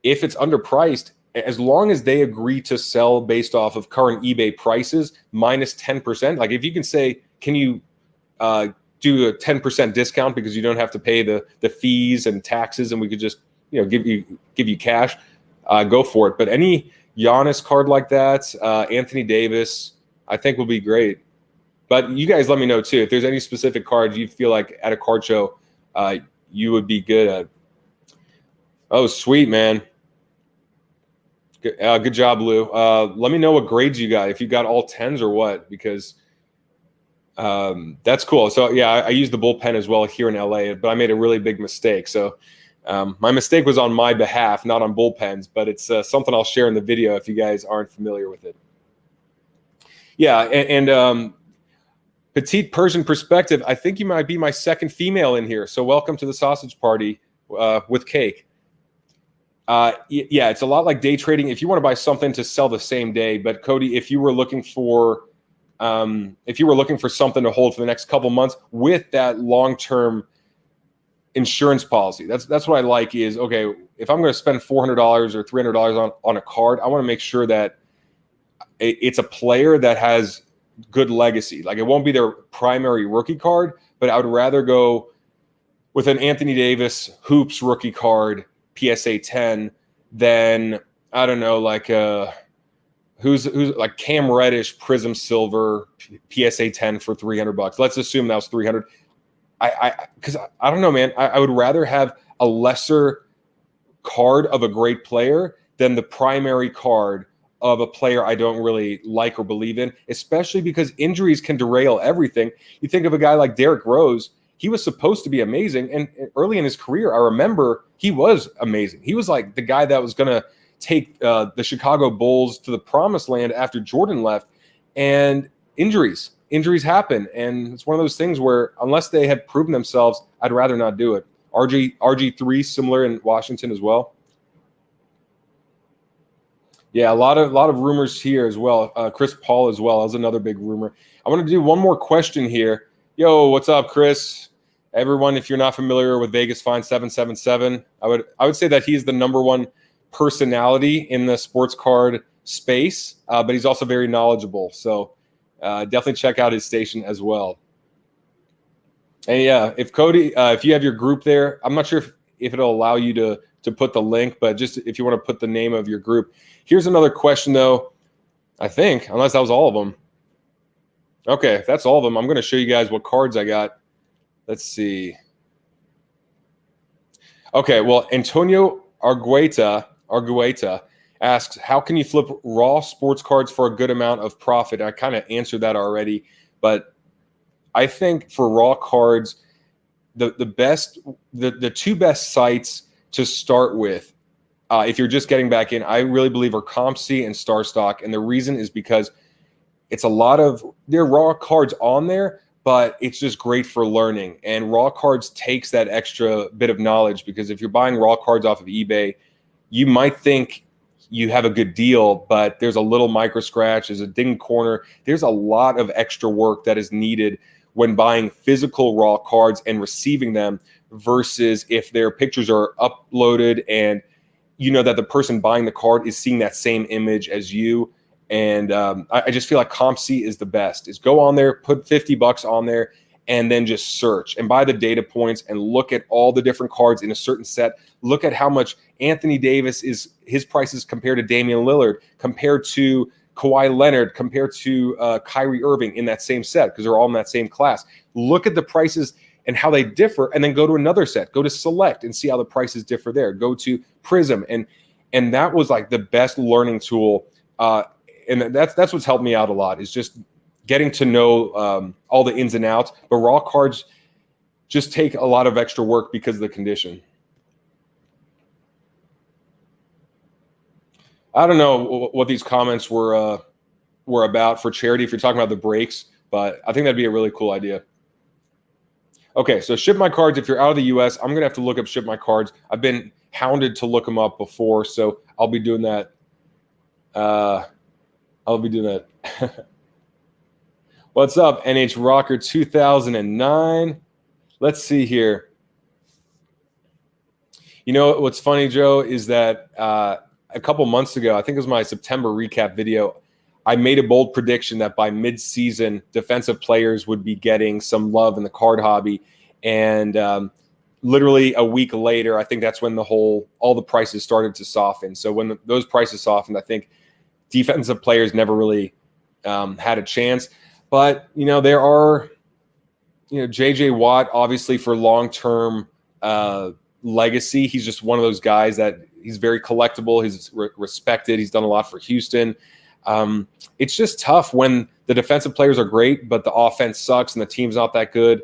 if it's underpriced, as long as they agree to sell based off of current eBay prices minus 10%, like if you can say, can you do a 10% discount because you don't have to pay the fees and taxes, and we could just give you cash, go for it. But any Giannis card like that, Anthony Davis, I think will be great. But you guys let me know too if there's any specific cards you feel like at a card show you would be good at. Oh, sweet, man. Good job, Lou. Let me know what grades you got, if you got all 10s or what, because that's cool. So, yeah, I used the bullpen as well here in LA, but I made a really big mistake. So my mistake was on my behalf, not on bullpens, but it's something I'll share in the video if you guys aren't familiar with it. Yeah, and Petite Persian Perspective, I think you might be my second female in here. So welcome to the sausage party with cake. Yeah, it's a lot like day trading if you want to buy something to sell the same day. But Cody, if you were looking for something to hold for the next couple months with that long-term insurance policy, that's what I like is, okay, if I'm going to spend $400 or $300 on a card, I want to make sure that it's a player that has good legacy. Like, it won't be their primary rookie card, but I would rather go with an Anthony Davis Hoops rookie card, PSA 10, than, I don't know, like who's like Cam Reddish Prism Silver PSA 10 for $300. Let's assume that was 300. Because I don't know, man. I would rather have a lesser card of a great player than the primary card of a player I don't really like or believe in, especially because injuries can derail everything. You think of a guy like Derrick Rose. He was supposed to be amazing, and early in his career, I remember he was amazing. He was like the guy that was going to take the Chicago Bulls to the promised land after Jordan left, and injuries happen, and it's one of those things where unless they had proven themselves, I'd rather not do it. RG3 similar in Washington as well. Yeah, a lot of rumors here as well. Chris Paul as well. That was another big rumor. I want to do one more question here. Yo, what's up, Chris? Everyone, if you're not familiar with Vegas Fine 777, I would say that he's the number one personality in the sports card space, but he's also very knowledgeable. So definitely check out his station as well. And yeah, if Cody, if you have your group there, I'm not sure if it'll allow you to put the link, but just if you want to put the name of your group. Here's another question, though, I think, unless that was all of them. Okay, if that's all of them, I'm going to show you guys what cards I got. Let's see. Okay, well, Antonio Argueta asks, how can you flip raw sports cards for a good amount of profit? I kind of answered that already, but I think for raw cards, the two best sites to start with, if you're just getting back in, I really believe are CompC and StarStock, and the reason is because it's a lot of there are raw cards on there, but it's just great for learning. And raw cards takes that extra bit of knowledge, because if you're buying raw cards off of eBay, you might think you have a good deal, but there's a little micro scratch, there's a ding corner. There's a lot of extra work that is needed when buying physical raw cards and receiving them, versus if their pictures are uploaded and you know that the person buying the card is seeing that same image as you. And I just feel like CompC is the best. Is go on there, put $50 on there, and then just search and buy the data points and look at all the different cards in a certain set. Look at how much Anthony Davis is, his prices compared to Damian Lillard, compared to Kawhi Leonard, compared to Kyrie Irving in that same set, because they're all in that same class. Look at the prices and how they differ, and then go to another set. Go to Select and see how the prices differ there. Go to Prism, and that was like the best learning tool. And that's what's helped me out a lot, is just getting to know all the ins and outs. But raw cards just take a lot of extra work because of the condition. I don't know what these comments were about for charity, if you're talking about the breaks, but I think that'd be a really cool idea. Okay, so ship my cards. If you're out of the U.S., I'm going to have to look up ship my cards. I've been hounded to look them up before, so I'll be doing that. What's up, NH Rocker 2009? Let's see here. You know what's funny, Joe, is that a couple months ago, I think it was my September recap video, I made a bold prediction that by mid-season, defensive players would be getting some love in the card hobby. And literally a week later, I think that's when all the prices started to soften. So when those prices softened, I think defensive players never really had a chance. But, there are, J.J. Watt, obviously for long-term legacy. He's just one of those guys that he's very collectible. He's respected. He's done a lot for Houston. It's just tough when the defensive players are great, but the offense sucks and the team's not that good.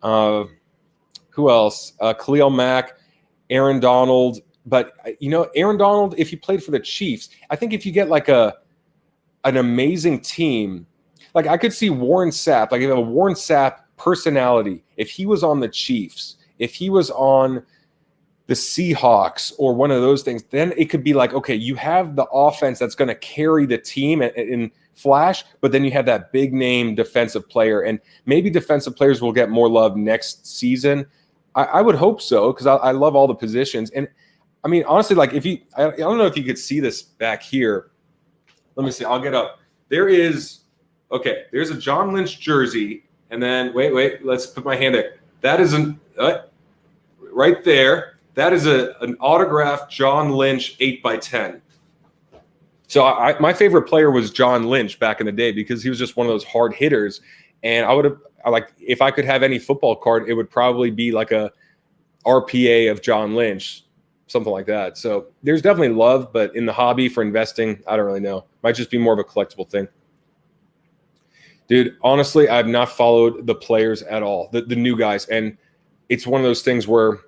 Who else? Khalil Mack, Aaron Donald. But, Aaron Donald, if he played for the Chiefs, I think if you get like an amazing team, like I could see Warren Sapp, like if you have a Warren Sapp personality, if he was on the Chiefs, if he was on the Seahawks or one of those things, then it could be like, okay, you have the offense that's going to carry the team in flash, but then you have that big name defensive player, and maybe defensive players will get more love next season. I would hope so, because I love all the positions. And I mean, honestly, like I don't know if you could see this back here. Let me see. I'll get up. There's a John Lynch jersey, and then wait, let's put my hand there. That is right there. That is an autographed John Lynch 8x10. So my favorite player was John Lynch back in the day, because he was just one of those hard hitters. And if I could have any football card, it would probably be like a RPA of John Lynch, something like that. So there's definitely love, but in the hobby for investing, I don't really know. Might just be more of a collectible thing. Dude, honestly, I've not followed the players at all, the new guys. And it's one of those things where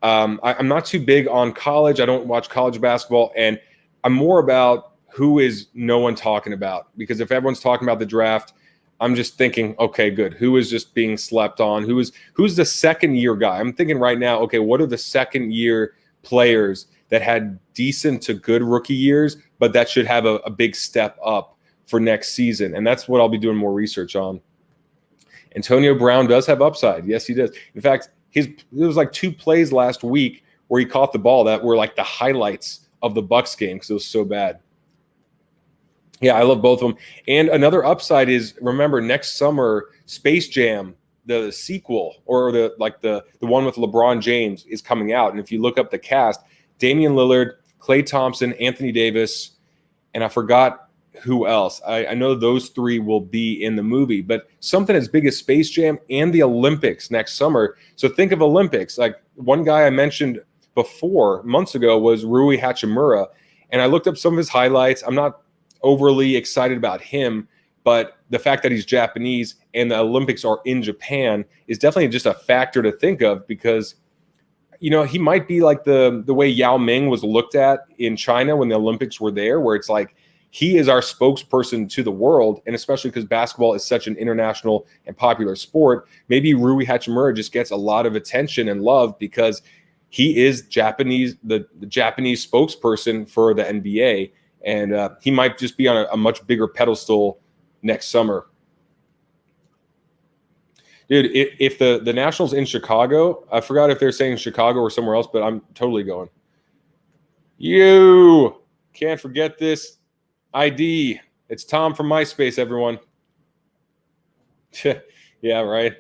I'm not too big on college. I don't watch college basketball, and I'm more about who is no one talking about. Because if everyone's talking about the draft, I'm just thinking, okay, good. Who is just being slept on? Who's the second-year guy? I'm thinking right now, okay, what are the second-year players that had decent to good rookie years, but that should have a big step up for next season? And that's what I'll be doing more research on. Antonio Brown does have upside. Yes, he does. In fact, there was like 2 plays last week where he caught the ball that were like the highlights of the Bucks game, because it was so bad. Yeah, I love both of them. And another upside is, remember, next summer, Space Jam, the sequel, or the one with LeBron James, is coming out. And if you look up the cast, Damian Lillard, Klay Thompson, Anthony Davis, and I forgot who else? I know those three will be in the movie, but something as big as Space Jam and the Olympics next summer. So think of Olympics. Like one guy I mentioned before months ago was Rui Hachimura, and I looked up some of his highlights. I'm not overly excited about him, but the fact that he's Japanese and the Olympics are in Japan is definitely just a factor to think of, because he might be like the way Yao Ming was looked at in China when the Olympics were there, where it's like he is our spokesperson to the world, and especially because basketball is such an international and popular sport, maybe Rui Hachimura just gets a lot of attention and love because he is Japanese, the Japanese spokesperson for the NBA, and he might just be on a much bigger pedestal next summer. Dude, if the Nationals in Chicago, I forgot if they're saying Chicago or somewhere else, but I'm totally going. You can't forget this ID. It's Tom from MySpace, everyone. Yeah, right.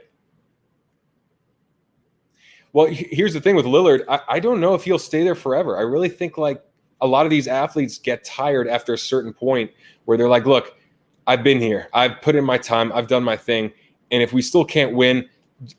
Well, here's the thing with Lillard. I don't know if he'll stay there forever. I really think like a lot of these athletes get tired after a certain point where they're like, look, I've been here. I've put in my time. I've done my thing. And if we still can't win,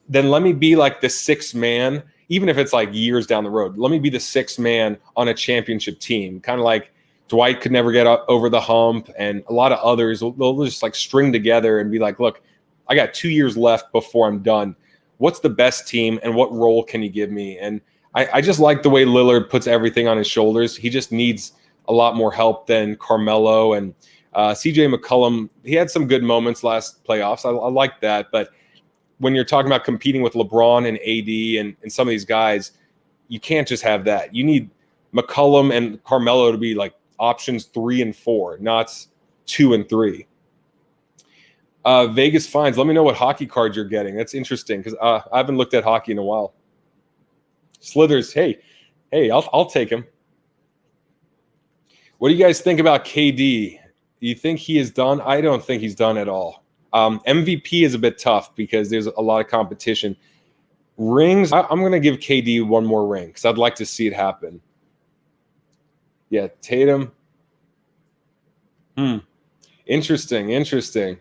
then let me be like the sixth man, even if it's like years down the road. Let me be the sixth man on a championship team. Kind of like Dwight could never get over the hump, and a lot of others, they'll just like string together and be like, look, I got 2 years left before I'm done. What's the best team and what role can you give me? And I just like the way Lillard puts everything on his shoulders. He just needs a lot more help than Carmelo and CJ McCollum. He had some good moments last playoffs. I like that. But when you're talking about competing with LeBron and AD and some of these guys, you can't just have that. You need McCollum and Carmelo to be like options 3 and 4, not 2 and 3. Vegas Finds, let me know what hockey cards you're getting. That's interesting because I haven't looked at hockey in a while. Slithers, hey, I'll take him. What do you guys think about KD? Do you think he is done? I don't think he's done at all. MVP is a bit tough because there's a lot of competition. Rings, I'm going to give KD one more ring because I'd like to see it happen. Yeah, Tatum. Interesting.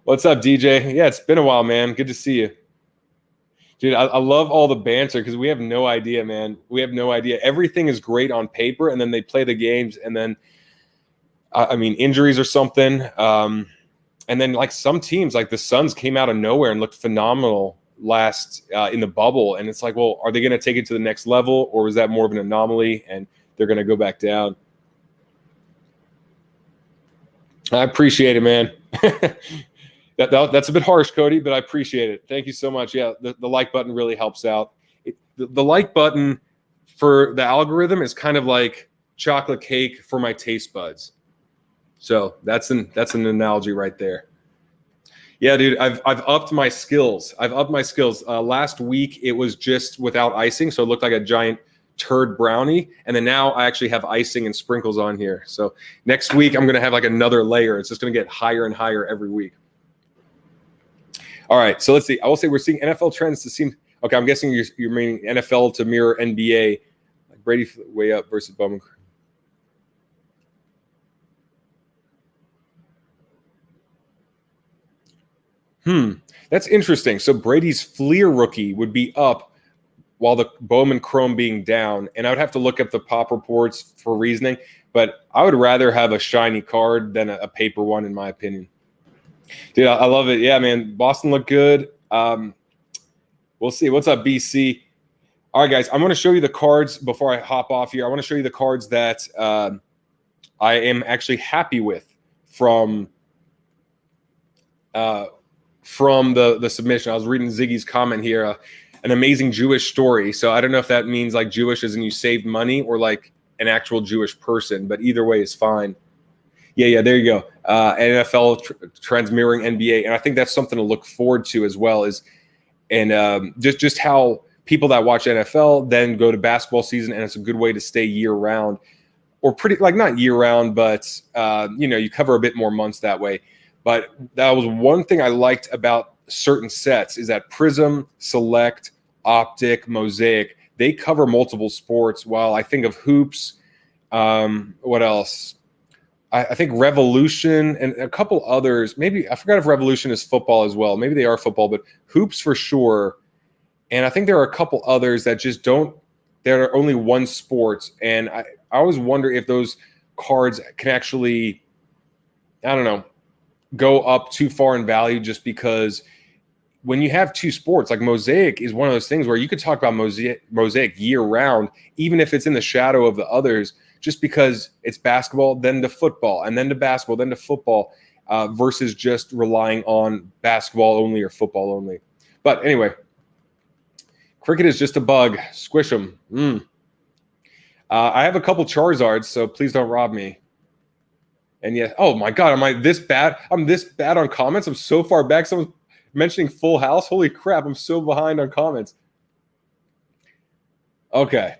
What's up, DJ? Yeah, it's been a while, man. Good to see you. Dude, I love all the banter because we have no idea, man. We have no idea. Everything is great on paper, and then they play the games, and then, injuries or something. And then, like, some teams, like the Suns came out of nowhere and looked phenomenal last in the bubble. And it's like, well, are they going to take it to the next level, or was that more of an anomaly, and they're going to go back down? I appreciate it, man. That's a bit harsh, Cody, but I appreciate it. Thank you so much. Yeah, the like button really helps out. The like button for the algorithm is kind of like chocolate cake for my taste buds. So that's an analogy right there. Yeah, dude, I've upped my skills. Last week it was just without icing, so it looked like a giant turd brownie, and then now I actually have icing and sprinkles on here. So next week I'm gonna have like another layer. It's just gonna get higher and higher every week. All right, so let's see. I will say we're seeing NFL trends to seem okay. I'm guessing you're meaning NFL to mirror NBA, like Brady way up versus Bowman. That's interesting. So Brady's Fleer rookie would be up while the Bowman Chrome being down, and I would have to look up the pop reports for reasoning, but I would rather have a shiny card than a paper one, in my opinion. Dude, I love it. Yeah, man. Boston looked good. We'll see. What's up, BC? All right, guys. I'm going to show you the cards before I hop off here. I want to show you the cards that I am actually happy with from the submission. I was reading Ziggy's comment here. An amazing Jewish story. So I don't know if that means like Jewish as in you saved money or like an actual Jewish person, but either way is fine. Yeah, there you go. NFL trends mirroring NBA, and I think that's something to look forward to as well. Just how people that watch NFL then go to basketball season, and it's a good way to stay year round, or pretty like not year round, but you cover a bit more months that way. But that was one thing I liked about certain sets is that Prism, Select, Optic, Mosaic, they cover multiple sports. While I think of hoops, what else? I think Revolution and a couple others. Maybe I forgot if Revolution is football as well. Maybe they are football, but Hoops for sure. And I think there are a couple others that just don't. There are only one sport, and I always wonder if those cards can actually, I don't know, go up too far in value just because when you have two sports, like Mosaic is one of those things where you could talk about Mosaic year round, even if it's in the shadow of the others, just because it's basketball, then to football, and then to basketball, then to football, versus just relying on basketball only or football only. But anyway, cricket is just a bug. Squish them. I have a couple Charizards, so please don't rob me. And yeah, oh my God, am I this bad? I'm this bad on comments. I'm so far back. Someone's mentioning Full House. Holy crap, I'm so behind on comments. Okay.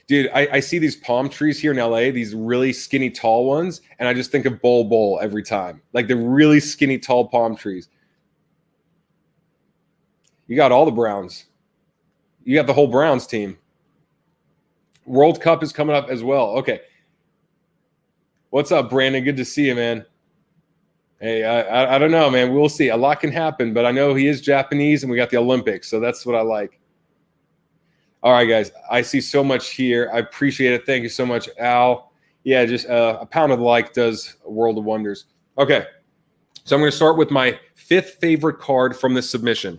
Dude, I see these palm trees here in LA, these really skinny tall ones, and I just think of Bol Bol every time. Like the really skinny tall palm trees. You got all the Browns. You got the whole Browns team. World Cup is coming up as well. Okay. What's up, Brandon? Good to see you, man. Hey, I don't know, man. We'll see. A lot can happen, but I know he is Japanese, and we got the Olympics, so that's what I like. All right, guys. I see so much here. I appreciate it. Thank you so much, Al. Yeah, just a pound of like does a world of wonders. Okay, so I'm going to start with my fifth favorite card from this submission,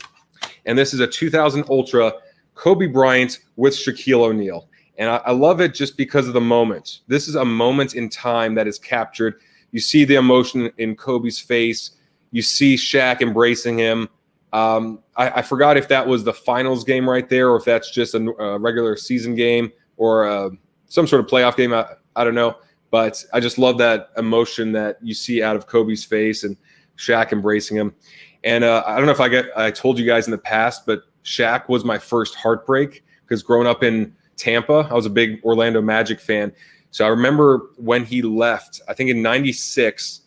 and this is a 2000 Ultra Kobe Bryant with Shaquille O'Neal. And I love it just because of the moment. This is a moment in time that is captured. You see the emotion in Kobe's face. You see Shaq embracing him. I forgot if that was the finals game right there or if that's just a regular season game or some sort of playoff game. I don't know. But I just love that emotion that you see out of Kobe's face and Shaq embracing him. And I don't know if I told you guys in the past, but Shaq was my first heartbreak because growing up in Tampa, I was a big Orlando Magic fan. So I remember when he left, I think in 96,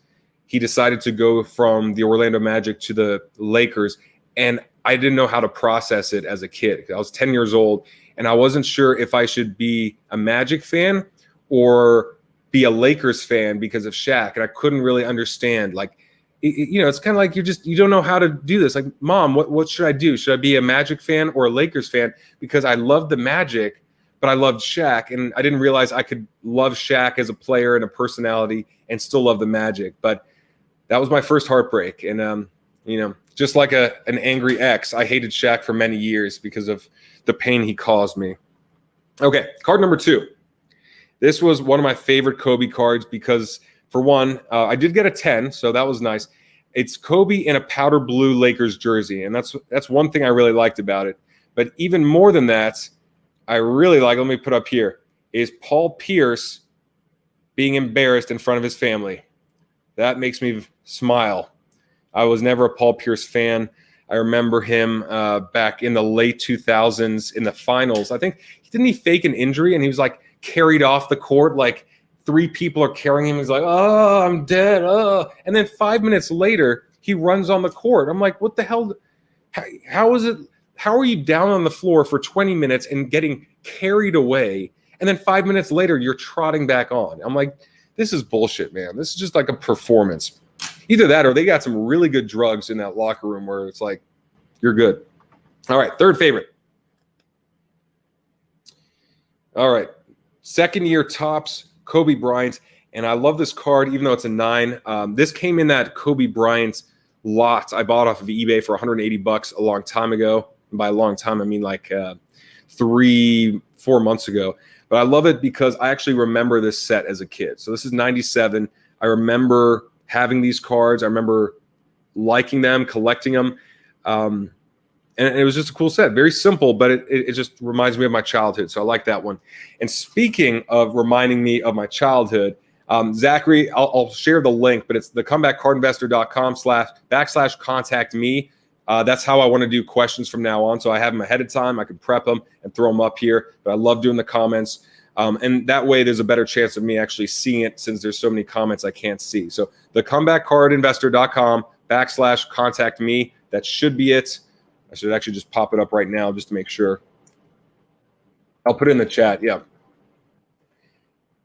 he decided to go from the Orlando Magic to the Lakers. And I didn't know how to process it as a kid. I was 10 years old, and I wasn't sure if I should be a Magic fan or be a Lakers fan because of Shaq. And I couldn't really understand. Like, it's kind of like you don't know how to do this. Like, Mom, what should I do? Should I be a Magic fan or a Lakers fan? Because I love the Magic, but I loved Shaq, and I didn't realize I could love Shaq as a player and a personality and still love the Magic. But that was my first heartbreak. And, just like an angry ex, I hated Shaq for many years because of the pain he caused me. Okay, card number 2. This was one of my favorite Kobe cards because, for one, I did get a 10, so that was nice. It's Kobe in a powder blue Lakers jersey, and that's one thing I really liked about it. But even more than that, I really like, let me put up here, is Paul Pierce being embarrassed in front of his family. That makes me smile. I was never a Paul Pierce fan. I remember him back in the late 2000s in the finals. I think, didn't he fake an injury and he was like carried off the court? Like 3 people are carrying him. He's like, oh, I'm dead. Oh. And then 5 minutes later, he runs on the court. I'm like, what the hell? How is it? How are you down on the floor for 20 minutes and getting carried away? And then 5 minutes later, you're trotting back on. I'm like, this is bullshit, man. This is just like a performance. Either that or they got some really good drugs in that locker room where it's like, you're good. All right, third favorite. All right, second year Topps, Kobe Bryant. And I love this card, even though it's a 9. This came in that Kobe Bryant lot I bought off of eBay for $180 a long time ago. And by a long time, I mean like 3-4 months ago. But I love it because I actually remember this set as a kid. So this is 97. I remember having these cards. I remember liking them, collecting them. And it was just a cool set. Very simple, but it just reminds me of my childhood. So I like that one. And speaking of reminding me of my childhood, Zachary, I'll share the link, but it's thecomebackcardinvestor.com/contact me. That's how I want to do questions from now on. So I have them ahead of time. I can prep them and throw them up here. But I love doing the comments. And that way there's a better chance of me actually seeing it since there's so many comments I can't see. So thecomebackcardinvestor.com/contact me. That should be it. I should actually just pop it up right now just to make sure. I'll put it in the chat. Yeah.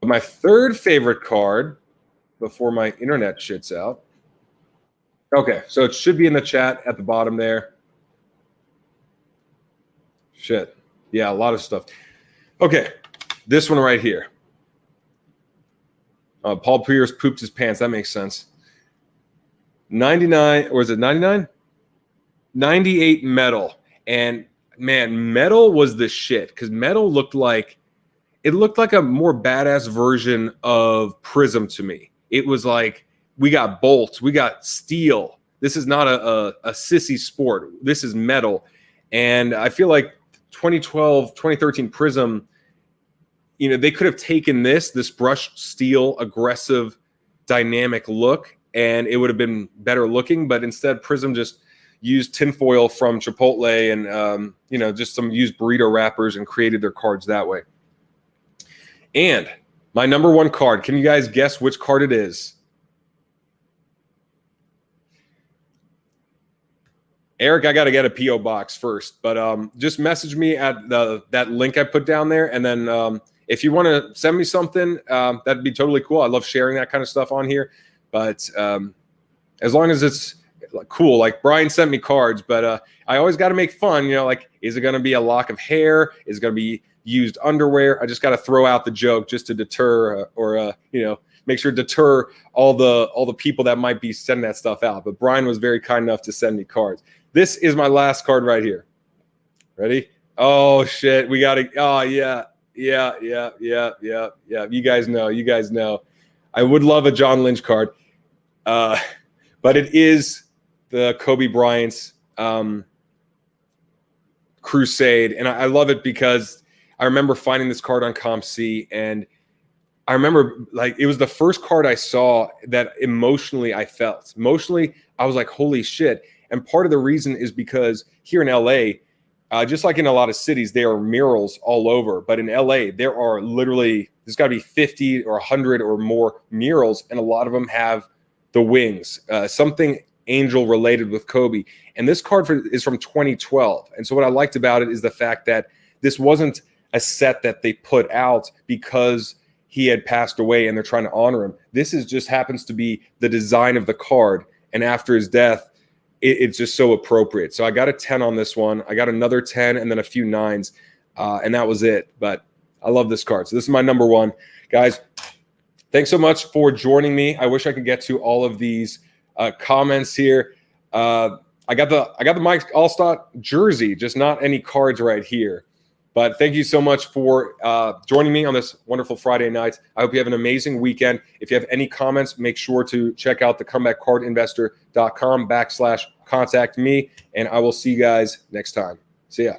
My third favorite card before my internet shits out. Okay, so it should be in the chat at the bottom there. Shit. Yeah, a lot of stuff. Okay, this one right here. Paul Pierce pooped his pants. That makes sense. 99, or is it 99? 98 metal. And man, metal was the shit because metal looked like a more badass version of Prism to me. It was like we got bolts, we got steel. This is not a sissy sport. This is metal. And I feel like 2012, 2013 Prism, you know, they could have taken this brushed steel, aggressive, dynamic look, and it would have been better looking. But instead, Prism just used tinfoil from Chipotle and, you know, just some used burrito wrappers and created their cards that way. And my number one card, can you guys guess which card it is? Eric, I got to get a P.O. box first, but just message me at that link I put down there. And then if you want to send me something, that'd be totally cool. I love sharing that kind of stuff on here. But as long as it's cool, like Brian sent me cards, but I always got to make fun, you know, like, is it going to be a lock of hair? Is it going to be used underwear? I just got to throw out the joke just to deter or you know, make sure to deter all the people that might be sending that stuff out. But Brian was very kind enough to send me cards. This is my last card right here. Ready? Oh shit, we got to. Oh yeah. You guys know. I would love a John Lynch card, but it is the Kobe Bryant's Crusade, and I love it because I remember finding this card on ComC, and I remember like it was the first card I saw that emotionally I felt. Emotionally, I was like, holy shit. And part of the reason is because here in LA, just like in a lot of cities, there are murals all over. But in LA, there are literally, there's got to be 50 or 100 or more murals, and a lot of them have the wings, something angel related with Kobe. And this card is from 2012. And so what I liked about it is the fact that this wasn't a set that they put out because he had passed away and they're trying to honor him. This is just happens to be the design of the card. And after his death, it's just so appropriate. So I got a 10 on this one. I got another 10 and then a few 9s. And that was it. But I love this card. So this is my number one. Guys, thanks so much for joining me. I wish I could get to all of these comments here. I got the Mike Allstott jersey, just not any cards right here. But thank you so much for joining me on this wonderful Friday night. I hope you have an amazing weekend. If you have any comments, make sure to check out the comebackcardinvestor.com/contact me, and I will see you guys next time. See ya.